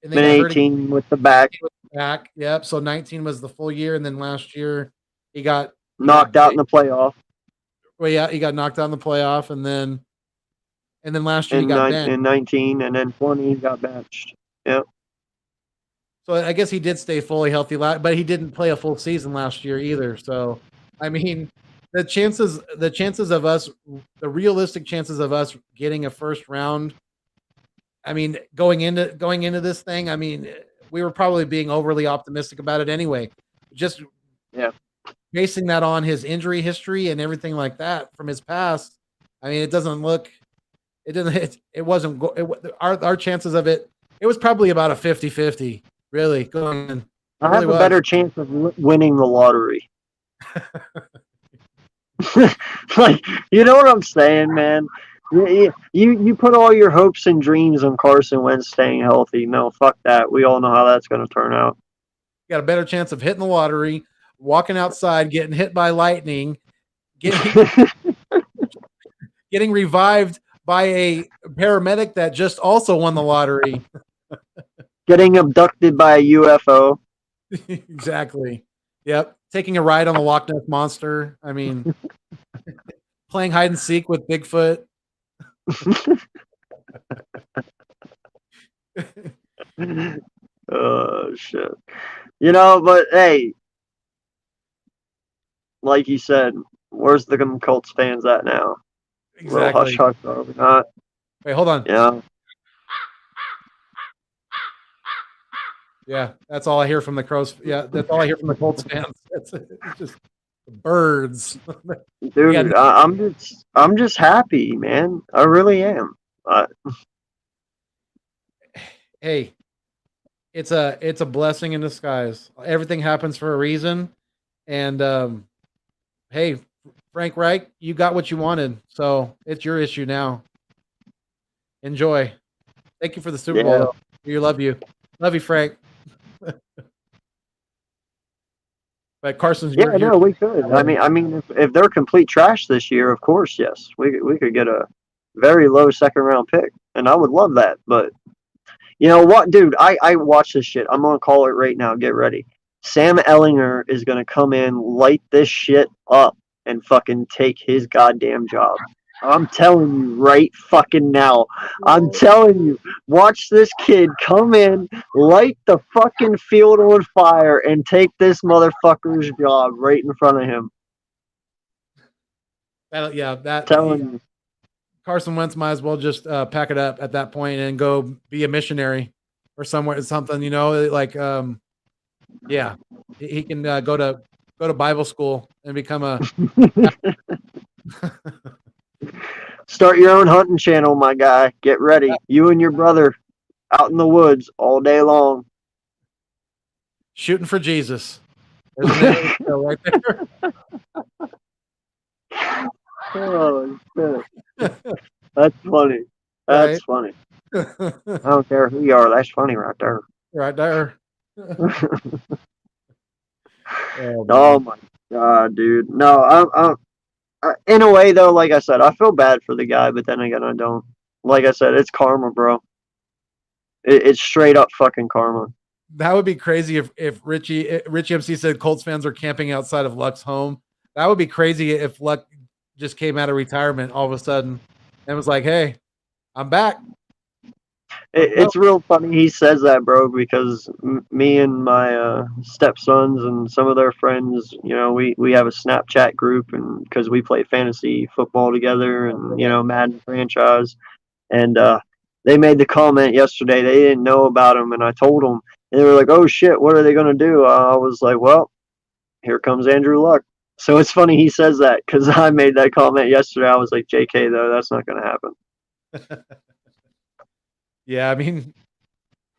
And then 18 with the back. Yep. So 19 was the full year, and then last year he got knocked out in the playoff. Well, yeah, he got knocked out in the playoff, and then last year he got benched. In 19, and then 20 he got benched. Yep. So I guess he did stay fully healthy, but he didn't play a full season last year either. So, I mean, the chances of us, the realistic chances of us getting a first round, I mean, going into this thing, I mean, we were probably being overly optimistic about it anyway. Just basing that on his injury history and everything like that from his past. I mean, our chances of it. It was probably about a 50-50. Really, going in. I have a better chance of winning the lottery. Like, you know what I'm saying, man? You put all your hopes and dreams on Carson Wentz staying healthy. No, fuck that. We all know how that's going to turn out. You got a better chance of hitting the lottery, walking outside, getting hit by lightning, getting getting revived by a paramedic that just also won the lottery. Getting abducted by a UFO. Exactly. Yep. Taking a ride on the Loch Ness Monster. I mean, playing hide and seek with Bigfoot. Oh shit. You know, but hey, like you said, where's the Colts fans at now? Little hush Exactly. hush, are we not? Wait, hold on. Yeah. Yeah, that's all I hear from the Crows. Yeah, that's all I hear from the Colts fans. It's just birds. Dude, Yeah. I'm just happy, man. I really am. Hey, it's a blessing in disguise. Everything happens for a reason, and hey, Frank Reich, you got what you wanted, so it's your issue now. Enjoy. Thank you for the Super Bowl. Yeah. Though. We love you, Frank. But Carson's Yeah, no, we could. I mean, if they're complete trash this year, of course, yes, we could get a very low second round pick, and I would love that. But you know what, dude? I watch this shit. I'm gonna call it right now. Get ready. Sam Ellinger is gonna come in, light this shit up, and fucking take his goddamn job. I'm telling you right fucking now. I'm telling you. Watch this kid come in, light the fucking field on fire, and take this motherfucker's job right in front of him. Telling you. Carson Wentz might as well just pack it up at that point and go be a missionary or something, you know, like yeah, he can go to Bible school and become a Start your own hunting channel, my guy. Get ready. You and your brother out in the woods all day long. Shooting for Jesus. There's right there. Oh shit. That's funny. That's funny. I don't care who you are. That's funny right there. Right there. Oh my god, dude. No, in a way though, like I said, I feel bad for the guy, but then again, I don't. Like I said, it's karma, bro. It's straight up fucking karma. That would be crazy if Richie MC said Colts fans are camping outside of Luck's home. That would be crazy if Luck just came out of retirement all of a sudden and was like, "Hey, I'm back." It's real funny he says that, bro, because me and my stepsons and some of their friends, you know, we have a Snapchat group, and because we play fantasy football together and, you know, Madden franchise, and they made the comment yesterday. They didn't know about him, and I told them, and they were like, "Oh shit, what are they gonna do?" I was like, "Well, here comes Andrew Luck." So it's funny he says that because I made that comment yesterday. I was like, "JK, though, that's not gonna happen." Yeah, I mean,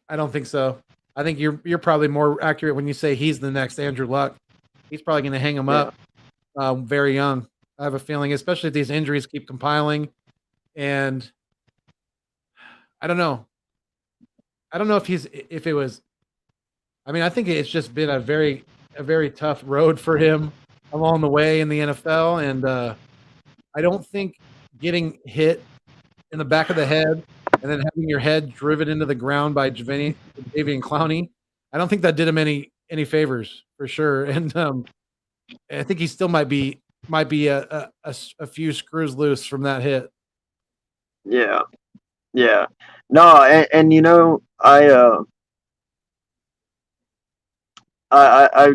I don't think so. I think you're probably more accurate when you say he's the next Andrew Luck. He's probably going to hang him up very young. I have a feeling, especially if these injuries keep compiling. And I don't know. I don't know if it was. I mean, I think it's just been a very tough road for him along the way in the NFL, and I don't think getting hit in the back of the head and then having your head driven into the ground by Davian Clowney, I don't think that did him any favors for sure. And I think he still might be a few screws loose from that hit. Yeah. No, and you know, I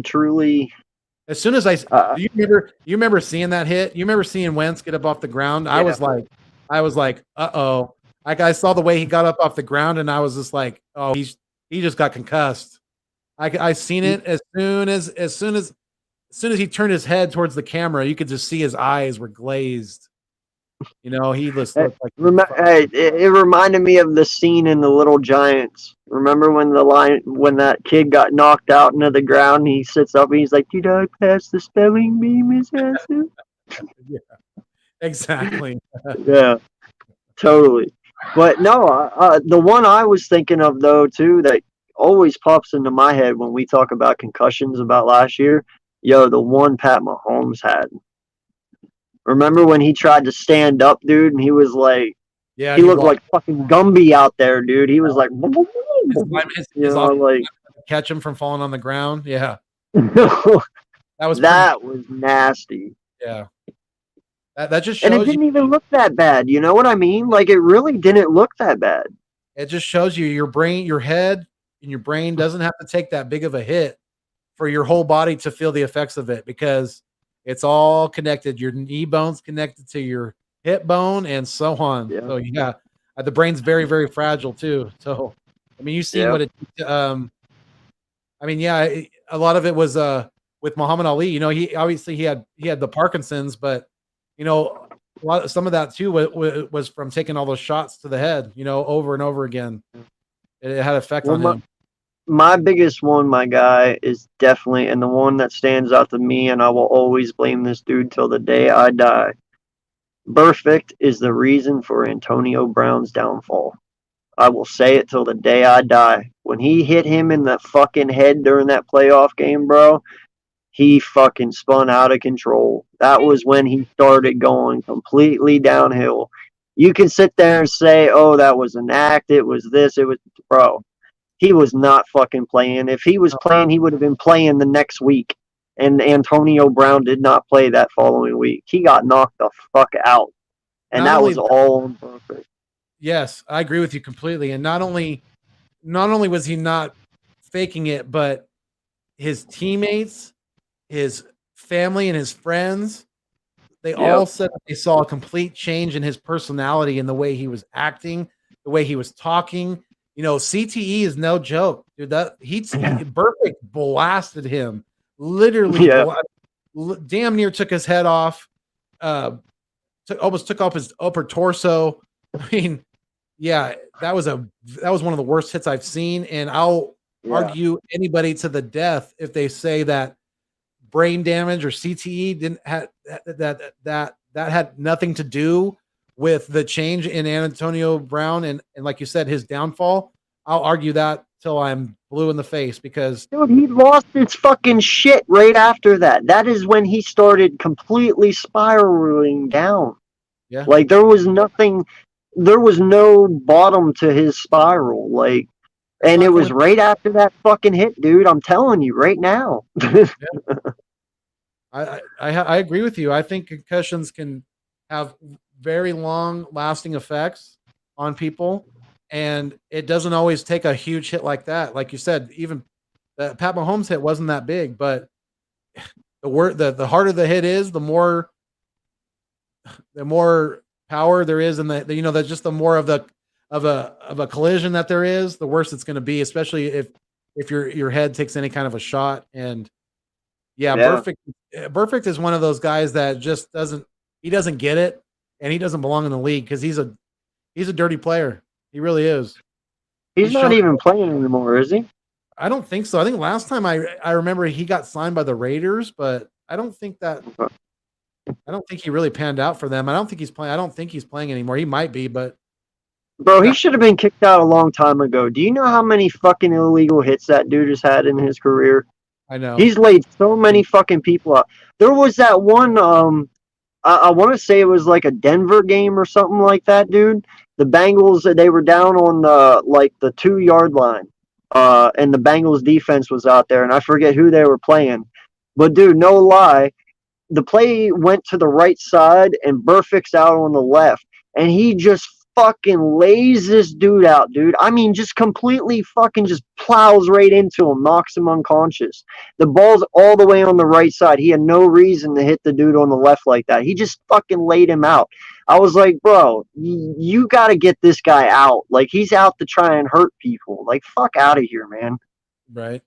truly. As soon as you remember seeing that hit? You remember seeing Wentz get up off the ground? Yeah. I was like, uh-oh. Like I saw the way he got up off the ground, and I was just like, oh, he just got concussed. I seen it as soon as he turned his head towards the camera, you could just see his eyes were glazed. You know, he looked like. It reminded me of the scene in The Little Giants. Remember when that kid got knocked out into the ground? And he sits up and he's like, "Did I pass the spelling bee, Miss Hanson?" Yeah, exactly. Yeah, totally. But no, the one I was thinking of though too that always pops into my head when we talk about concussions about last year, the one Pat Mahomes had. Remember when he tried to stand up, dude, and he was like, Yeah, he looked like fucking Gumby out there, dude. He was like, his like catch him from falling on the ground. Yeah, that was was nasty. Yeah, that just And it shows didn't even look that bad. You know what I mean? Like it really didn't look that bad. It just shows you your brain, your head, and your brain doesn't have to take that big of a hit for your whole body to feel the effects of it because it's all connected. Your knee bone's connected to your hip bone and so on. Yeah. So yeah, the brain's very, very fragile too. So I mean, you see what it. I mean, yeah, a lot of it was with Muhammad Ali. You know, he obviously he had the Parkinson's, but you know, some of that too was from taking all those shots to the head. You know, over and over again. It had effect on him. My biggest one, my guy, is definitely, and the one that stands out to me, and I will always blame this dude till the day I die. Perfect is the reason for Antonio Brown's downfall. I will say it till the day I die. When he hit him in the fucking head during that playoff game, bro, he fucking spun out of control. That was when he started going completely downhill. You can sit there and say, oh, that was an act, it was this, it was, bro. He was not fucking playing. If he was playing, he would have been playing the next week. And Antonio Brown did not play that following week. He got knocked the fuck out. And that was all on purpose. Yes, I agree with you completely. And not only was he not faking it, but his teammates, his family, and his friends, they all said that they saw a complete change in his personality and the way he was acting, the way he was talking. You know, CTE is no joke, dude. Perfect blasted him, literally, damn near took his head off. Almost took off his upper torso. I mean, yeah, that was one of the worst hits I've seen, and I'll argue anybody to the death if they say that brain damage or CTE didn't have that had nothing to do with the change in Antonio Brown and like you said, his downfall. I'll argue that till I'm blue in the face because dude, he lost his fucking shit right after that. That is when he started completely spiraling down. Yeah. Like there was no bottom to his spiral. Like and it was right after that fucking hit, dude. I'm telling you right now. I agree with you. I think concussions can have very long lasting effects on people, and it doesn't always take a huge hit like that. Like you said, even the Pat Mahomes hit wasn't that big, but the harder the hit is, the more power there is, and that's just the more of a collision that there is, the worse it's going to be, especially if your head takes any kind of a shot. And Perfect is one of those guys that just doesn't get it, and he doesn't belong in the league because he's a dirty player. He really is. He's not even playing anymore, is he? I don't think so. I think last time I remember he got signed by the Raiders, but I don't think he really panned out for them. I don't think he's playing anymore. He might be, but bro, he should have been kicked out a long time ago. Do you know how many fucking illegal hits that dude has had in his career? I know. He's laid so many fucking people out. There was that one, I want to say it was like a Denver game or something like that, dude. The Bengals, they were down on the 2-yard line. And the Bengals defense was out there, and I forget who they were playing. But dude, no lie, the play went to the right side and Burfict's out on the left. And he just fucking lays this dude out, dude. I mean, just completely fucking just plows right into him, knocks him unconscious. The ball's all the way on the right side. He had no reason to hit the dude on the left like that. He just fucking laid him out. I was like, bro, you got to get this guy out. Like, he's out to try and hurt people. Like, fuck out of here, man. Right.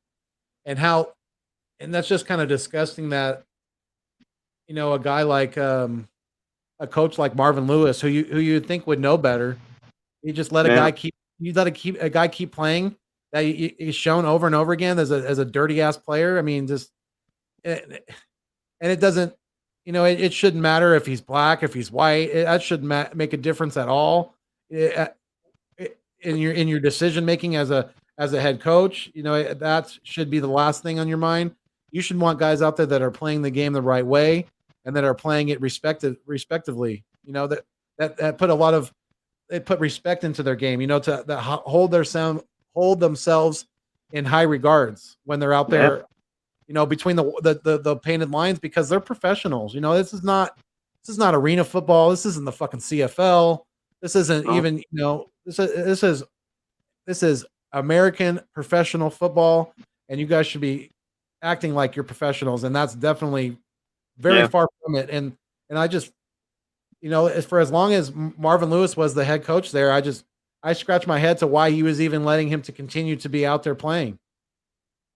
And that's just kind of disgusting that, a guy like, a coach like Marvin Lewis, who you think would know better, he just let a guy keep playing that he's shown over and over again as a dirty ass player. I mean, and it doesn't, it shouldn't matter if he's black, if he's white. That shouldn't make a difference at all in your decision making as a head coach. That should be the last thing on your mind. You should want guys out there that are playing the game the right way. and that are playing it respectively. You know, that put a lot of, they put respect into their game, you know, to that hold themselves in high regards when they're out there, you know, between the painted lines, because they're professionals. You know, this is not arena football. This isn't the fucking CFL. This isn't even, you know, this is American professional football, and you guys should be acting like you're professionals, and that's definitely very far from it. And I just, you know, for as long as Marvin Lewis was the head coach there, I scratched my head to why he was even letting him to continue to be out there playing.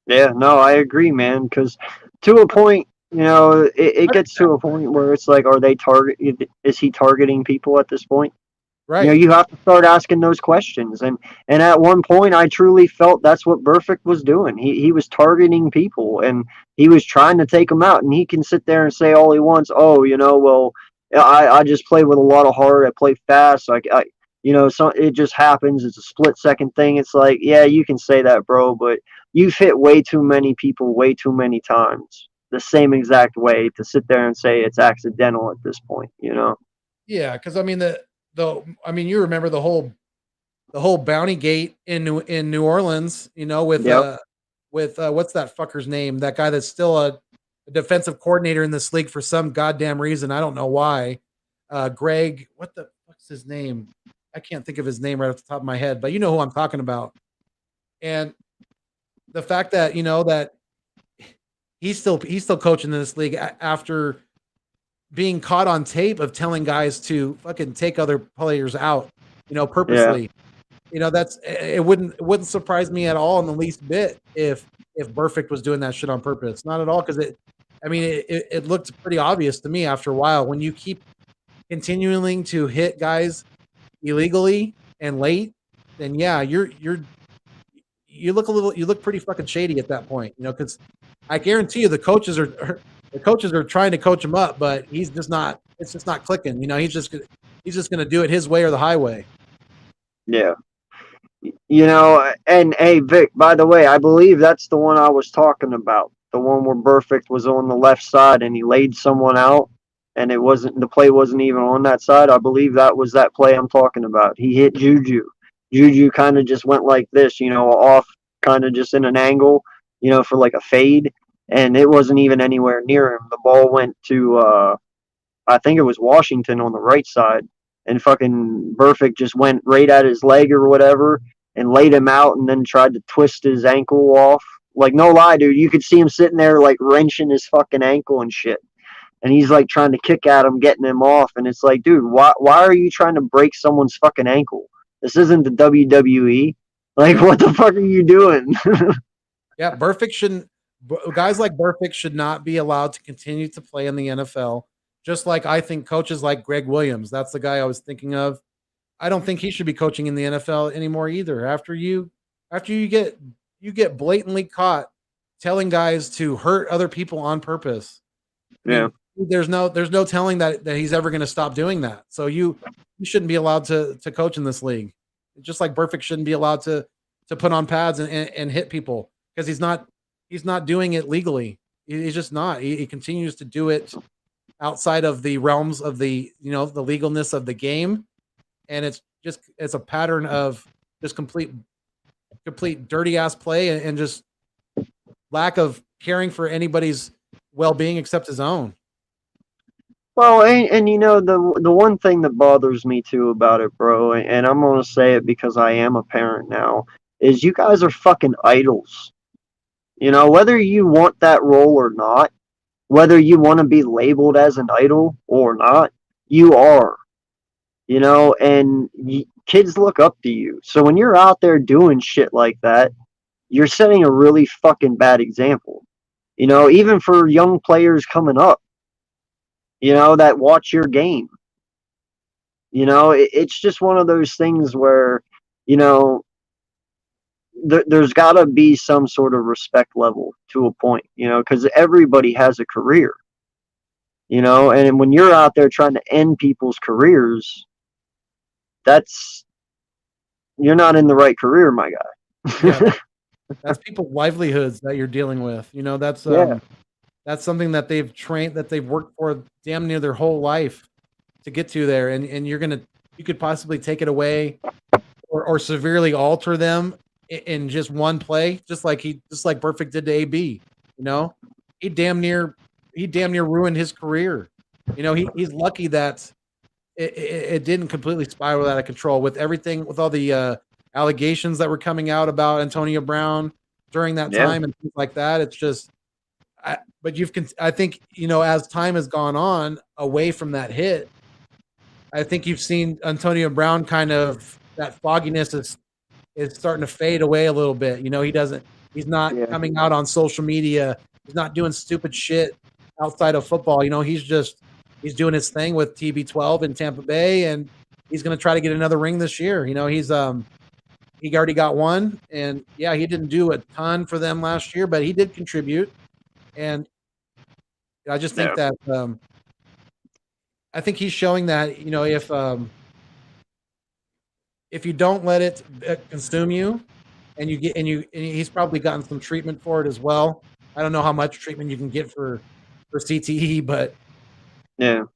Yeah, no, I agree, man. Because to a point, you know, it gets to a point where it's like, is he targeting people at this point? Right. You know, you have to start asking those questions. And at one point, I truly felt that's what Burfict was doing. He was targeting people, and he was trying to take them out. And he can sit there and say all he wants. Oh, you know, well, I just play with a lot of heart. I play fast. You know, so it just happens. It's a split-second thing. It's like, yeah, you can say that, bro, but you've hit way too many people way too many times the same exact way to sit there and say it's accidental at this point, you know? Yeah, because I mean I mean, you remember the whole bounty gate in New Orleans, you know, with what's that fucker's name? That guy that's still a defensive coordinator in this league for some goddamn reason. I don't know why. Greg, what the fuck's his name? I can't think of his name right off the top of my head, but you know who I'm talking about. And the fact that, you know, that he's still coaching in this league after being caught on tape of telling guys to fucking take other players out, you know, purposely. Yeah. You know, it wouldn't surprise me at all in the least bit if Burfict was doing that shit on purpose. Not at all, because it looked pretty obvious to me after a while. When you keep continuing to hit guys illegally and late, then yeah, you look pretty fucking shady at that point, you know, because I guarantee you the coaches are trying to coach him up, but it's just not clicking. You know, he's just gonna do it his way or the highway. Yeah. You know, and hey, Vic, by the way, I believe that's the one I was talking about. The one where Burfict was on the left side and he laid someone out, and the play wasn't even on that side. I believe that was that play I'm talking about. He hit Juju. Juju kind of just went like this, you know, off kind of just in an angle, you know, for like a fade, and it wasn't even anywhere near him. The ball went to, I think it was Washington on the right side, and fucking Burfict just went right at his leg or whatever and laid him out and then tried to twist his ankle off. Like, no lie, dude, you could see him sitting there like wrenching his fucking ankle and shit. And he's like trying to kick at him, getting him off. And it's like, dude, why are you trying to break someone's fucking ankle? This isn't the WWE. Like, what the fuck are you doing? Yeah, guys like Burfict should not be allowed to continue to play in the NFL. Just like I think coaches like Greg Williams, that's the guy I was thinking of. I don't think he should be coaching in the NFL anymore either. After you get blatantly caught telling guys to hurt other people on purpose. Yeah. There's no telling that he's ever going to stop doing that. So you shouldn't be allowed to coach in this league. Just like Burfict shouldn't be allowed to put on pads and hit people, because he's not doing it legally. He's just not. He continues to do it outside of the realms of the, you know, the legalness of the game, and it's a pattern of just complete dirty ass play and just lack of caring for anybody's well-being except his own. Well, and you know, the one thing that bothers me too about it, bro, and I'm gonna say it because I am a parent now, is you guys are fucking idols. You know, whether you want that role or not, whether you want to be labeled as an idol or not, you are. You know, and kids look up to you. So when you're out there doing shit like that, you're setting a really fucking bad example. You know, even for young players coming up, you know, that watch your game. You know, it's just one of those things where, you know, there's got to be some sort of respect level to a point, you know, because everybody has a career, you know, and when you're out there trying to end people's careers, you're not in the right career, my guy. Yeah, that's people's livelihoods that you're dealing with, you know. That's That's something that they've worked for damn near their whole life to get to there. And you could possibly take it away or severely alter them in just one play, just like Perfect did to AB. You know, he damn near ruined his career. You know, he's lucky that it didn't completely spiral out of control with everything, with all the allegations that were coming out about Antonio Brown during that time and things like that. It's just, I think, you know, as time has gone on away from that hit, I think you've seen Antonio Brown kind of, that fogginess is starting to fade away a little bit. You know, he's not coming out on social media. He's not doing stupid shit outside of football. You know, he's doing his thing with TB12 in Tampa Bay, and he's going to try to get another ring this year. You know, he already got one, and yeah, he didn't do a ton for them last year, but he did contribute. And I just think that I think he's showing that, you know, if you don't let it consume you, and he's probably gotten some treatment for it as well. I don't know how much treatment you can get for CTE, but you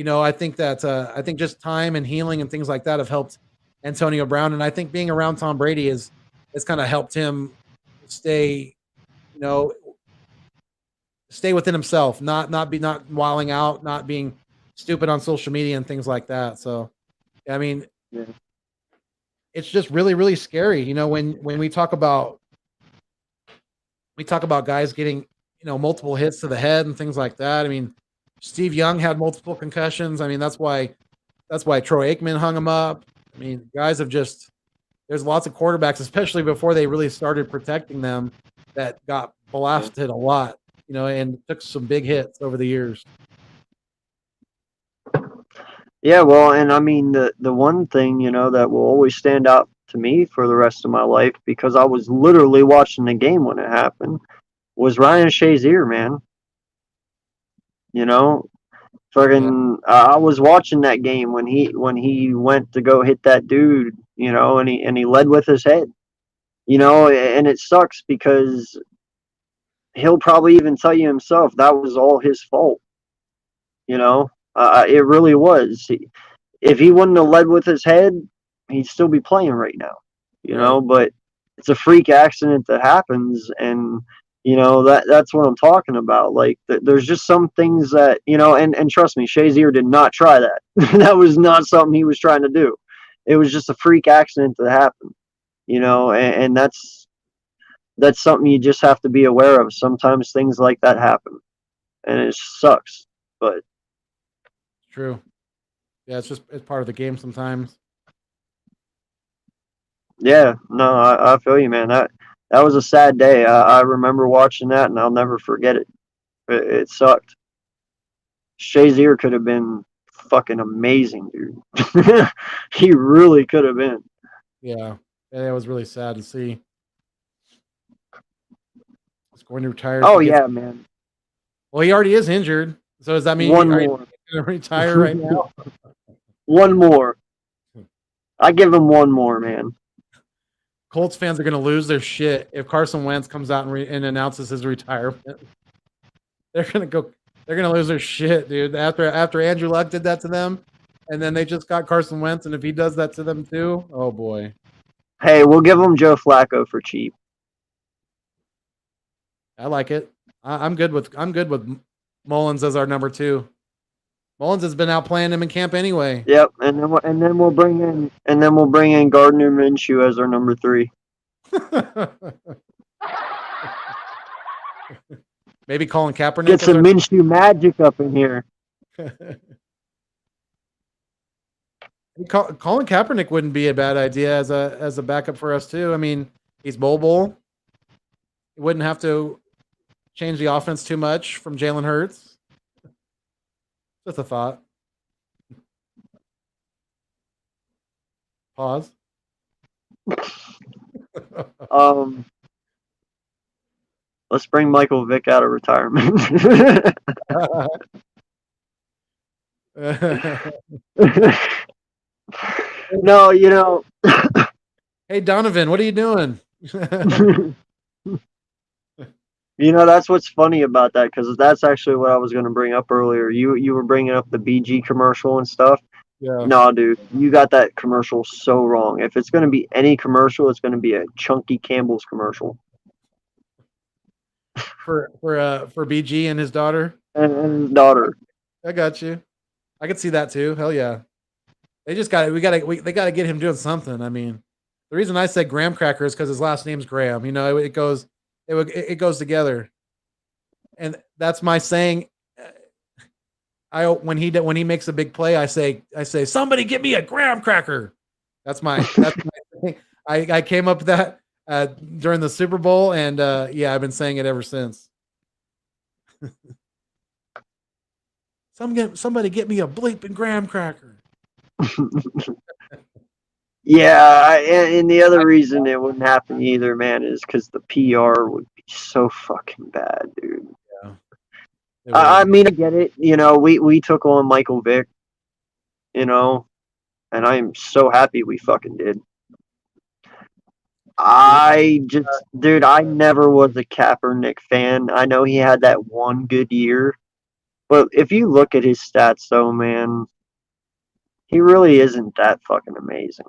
know, I think that I think just time and healing and things like that have helped Antonio Brown, and I think being around Tom Brady has kind of helped him stay, you know, stay within himself, not wilding out, not being stupid on social media and things like that. So, I mean, it's just really, really scary. You know, when we talk about guys getting, you know, multiple hits to the head and things like that. I mean, Steve Young had multiple concussions. I mean, that's why Troy Aikman hung him up. I mean, guys have just, there's lots of quarterbacks, especially before they really started protecting them, that got blasted a lot, you know, and took some big hits over the years. Yeah, well, and I mean, the one thing, you know, that will always stand out to me for the rest of my life, because I was literally watching the game when it happened, was Ryan Shazier, man. You know, fucking, I was watching that game when he went to go hit that dude, you know, and he led with his head, you know, and it sucks because he'll probably even tell you himself that was all his fault, you know. It really was. If he wouldn't have led with his head, he'd still be playing right now, you know. But it's a freak accident that happens, and you know that's what I'm talking about. Like, there's just some things that, you know, and trust me, Shazier did not try that. That was not something he was trying to do. It was just a freak accident that happened, you know, and that's something you just have to be aware of. Sometimes things like that happen, and it sucks, but. True. Yeah, it's part of the game sometimes. Yeah, no, I feel you, man. That was a sad day. I remember watching that, and I'll never forget it. It sucked. Shazier could have been fucking amazing, dude. He really could have been. Yeah, it was really sad to see. He's going to retire. Oh yeah, man. Well, he already is injured. So does that mean one more? Going to retire right now? One more. I give him one more, man. Colts fans are going to lose their shit if Carson Wentz comes out and announces his retirement. They're going to lose their shit, dude. After Andrew Luck did that to them, and then they just got Carson Wentz, and if he does that to them too, oh boy. Hey, we'll give him Joe Flacco for cheap. I like it. I'm good with Mullins as our number 2. Mullins has been out playing him in camp anyway. Yep, and then we'll bring in Gardner Minshew as our number 3. Maybe Colin Kaepernick. Get some Minshew magic up in here. Colin Kaepernick wouldn't be a bad idea as a backup for us too. I mean, he's mobile. He wouldn't have to change the offense too much from Jalen Hurts. Just a thought. Pause. Let's bring Michael Vick out of retirement. No, you know. Hey, Donovan, what are you doing? You know, that's what's funny about that, because that's actually what I was going to bring up earlier. You were bringing up the BG commercial and stuff. Yeah. No, dude, you got that commercial so wrong. If it's going to be any commercial, it's going to be a Chunky Campbell's commercial. For BG and his daughter. And his daughter. I got you. I could see that too. Hell yeah. They just got it. They got to get him doing something. I mean, the reason I said Graham Cracker is because his last name's Graham. You know, it goes together, and that's my saying. When he makes a big play, I say somebody get me a Graham Cracker. That's my thing. I came up with that during the Super Bowl, and yeah, I've been saying it ever since. Somebody get me a bleeping Graham Cracker. Yeah, and the other reason it wouldn't happen either, man, is because the PR would be so fucking bad, dude. Yeah. I mean, I get it. You know, we took on Michael Vick, you know, and I'm so happy we fucking did. Dude, I never was a Kaepernick fan. I know he had that one good year, but if you look at his stats, though, man, he really isn't that fucking amazing.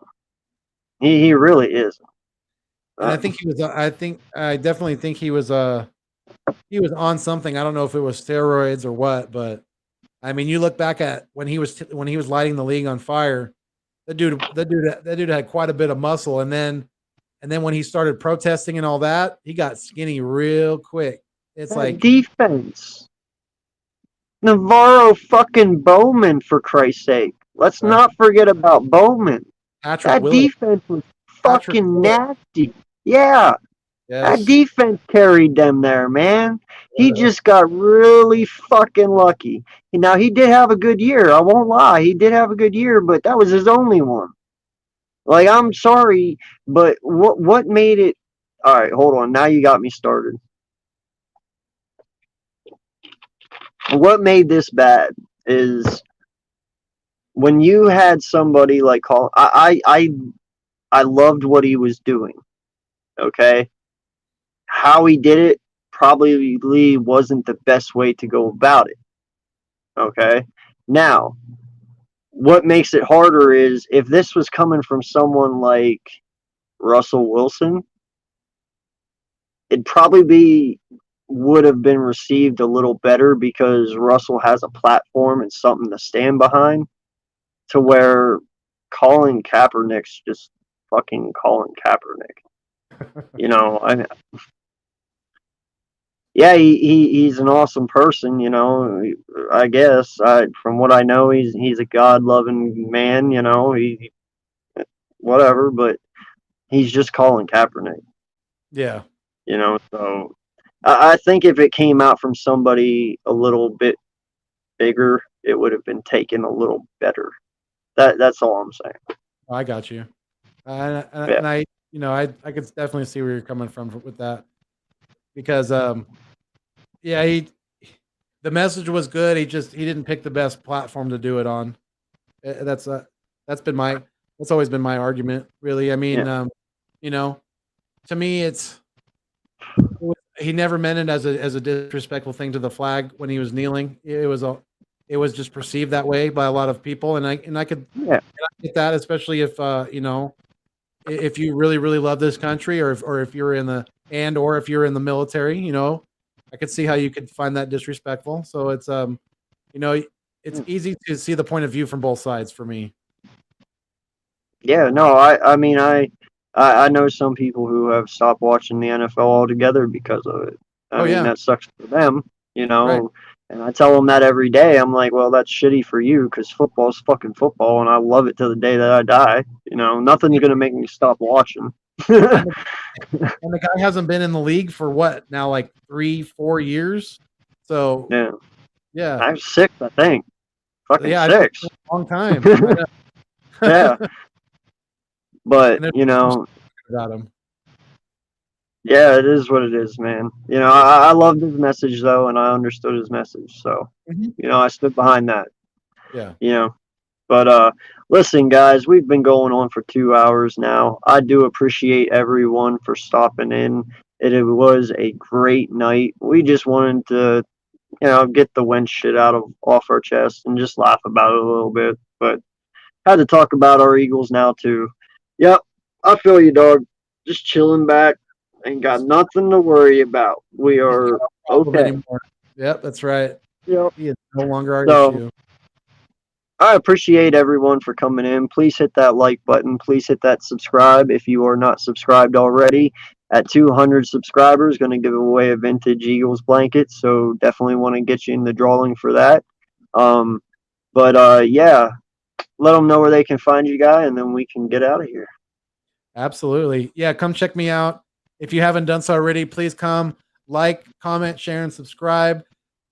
He really isn't. And I think he was. I definitely think he was on something. I don't know if it was steroids or what, but I mean, you look back at when he was lighting the league on fire. That dude had quite a bit of muscle, and then when he started protesting and all that, he got skinny real quick. It's like defense. Navarro fucking Bowman, for Christ's sake. Let's not forget about Bowman. That defense was fucking nasty. Yeah. Yes. That defense carried them there, man. He just got really fucking lucky. Now, he did have a good year. I won't lie. He did have a good year, but that was his only one. Like, I'm sorry, but what made it... All right, hold on. Now you got me started. What made this bad is when you had somebody like I loved what he was doing. Okay? How he did it probably wasn't the best way to go about it. Okay? Now, what makes it harder is if this was coming from someone like Russell Wilson, it'd probably would have been received a little better because Russell has a platform and something to stand behind, to where Colin Kaepernick's just fucking Colin Kaepernick. You know, yeah, he's an awesome person, you know. I guess from what I know, he's a God-loving man, you know. He whatever, but he's just Colin Kaepernick. Yeah, you know. So I think if it came out from somebody a little bit bigger, it would have been taken a little better. That's all I'm saying. I got you, and I, you know, I could definitely see where you're coming from with that, because yeah, the message was good. He didn't pick the best platform to do it on. That's always been my argument, really. I mean, you know, to me, he never meant it as a disrespectful thing to the flag when he was kneeling. It was just perceived that way by a lot of people, and I could get that, especially if you know, if you really love this country, or if you're in the military, you know, I could see how you could find that disrespectful. So it's you know, it's easy to see the point of view from both sides for me. Yeah, no, I mean I know some people who have stopped watching the NFL altogether because of it. I mean, that sucks for them, you know. Right. And I tell them that every day. I'm like, well, that's shitty for you, because football's fucking football, and I love it to the day that I die. You know, nothing's gonna make me stop watching. And the guy hasn't been in the league for what now, like 3-4 years. So yeah, I'm 6, I think. Fucking 6. A long time. Yeah. But you know, about him. Yeah, it is what it is, man. You know, I loved his message though, and I understood his message. So, you know, I stood behind that. Yeah. You know, but listen, guys, we've been going on for 2 hours now. I do appreciate everyone for stopping in It was a great night. We just wanted to, get the Wentz shit off our chest and just laugh about it a little bit. But had to talk about our Eagles now too. Yep, I feel you, dog. Just chilling back. Ain't got nothing to worry about. We are okay. Anymore. Yep, that's right. Yep. He is no longer our So, issue. I appreciate everyone for coming in. Please hit that like button. Please hit that subscribe if you are not subscribed already. At 200 subscribers, going to give away a vintage Eagles blanket. So definitely want to get you in the drawing for that. Yeah, let them know where they can find you, guy, and then we can get out of here. Absolutely. Yeah, come check me out. If you haven't done so already, please come like, comment, share, and subscribe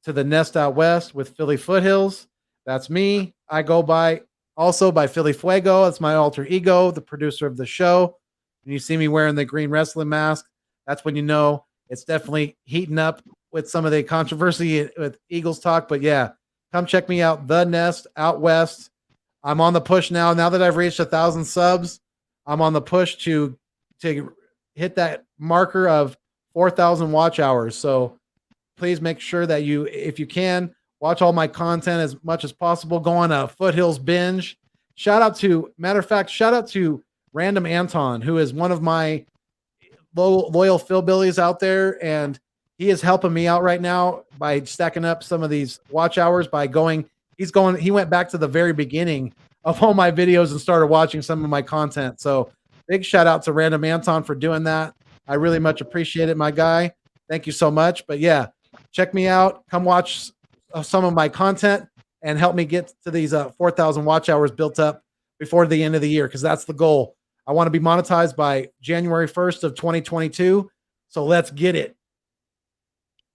to the Nest Out West with Philly Foothills. That's me. I go by Philly Fuego. That's my alter ego, the producer of the show. When you see me wearing the green wrestling mask, that's when you know it's definitely heating up with some of the controversy with Eagles talk. But yeah, come check me out. The Nest Out West. I'm on the push now. Now that I've reached 1,000 subs, I'm on the push to hit that marker of 4,000 watch hours. So please make sure that you, if you can, watch all my content as much as possible. Go on a Foothills binge. Shout out to Random Anton, who is one of my loyal Philbillies out there, and he is helping me out right now by stacking up some of these watch hours by going. He went back to the very beginning of all my videos and started watching some of my content. So big shout out to Random Anton for doing that. I really much appreciate it, my guy. Thank you so much. But yeah, check me out. Come watch some of my content and help me get to these 4,000 watch hours built up before the end of the year, because that's the goal. I want to be monetized by January 1st of 2022. So let's get it.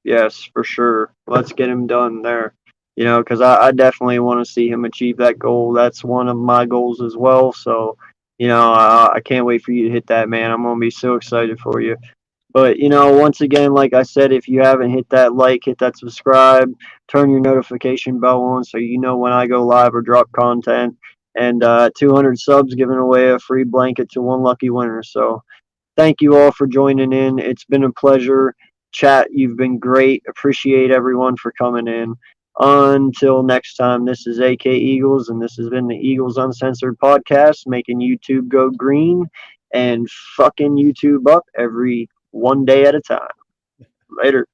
Yes, for sure. Let's get him done there. Because I definitely want to see him achieve that goal. That's one of my goals as well. So, I can't wait for you to hit that, man. I'm going to be so excited for you. But, once again, like I said, if you haven't hit that like, hit that subscribe, turn your notification bell on so you know when I go live or drop content. And 200 subs, giving away a free blanket to one lucky winner. So thank you all for joining in. It's been a pleasure. Chat, you've been great. Appreciate everyone for coming in. Until next time, this is AK Eagles, and this has been the Eagles Uncensored podcast, making YouTube go green and fucking YouTube up every one day at a time. Later.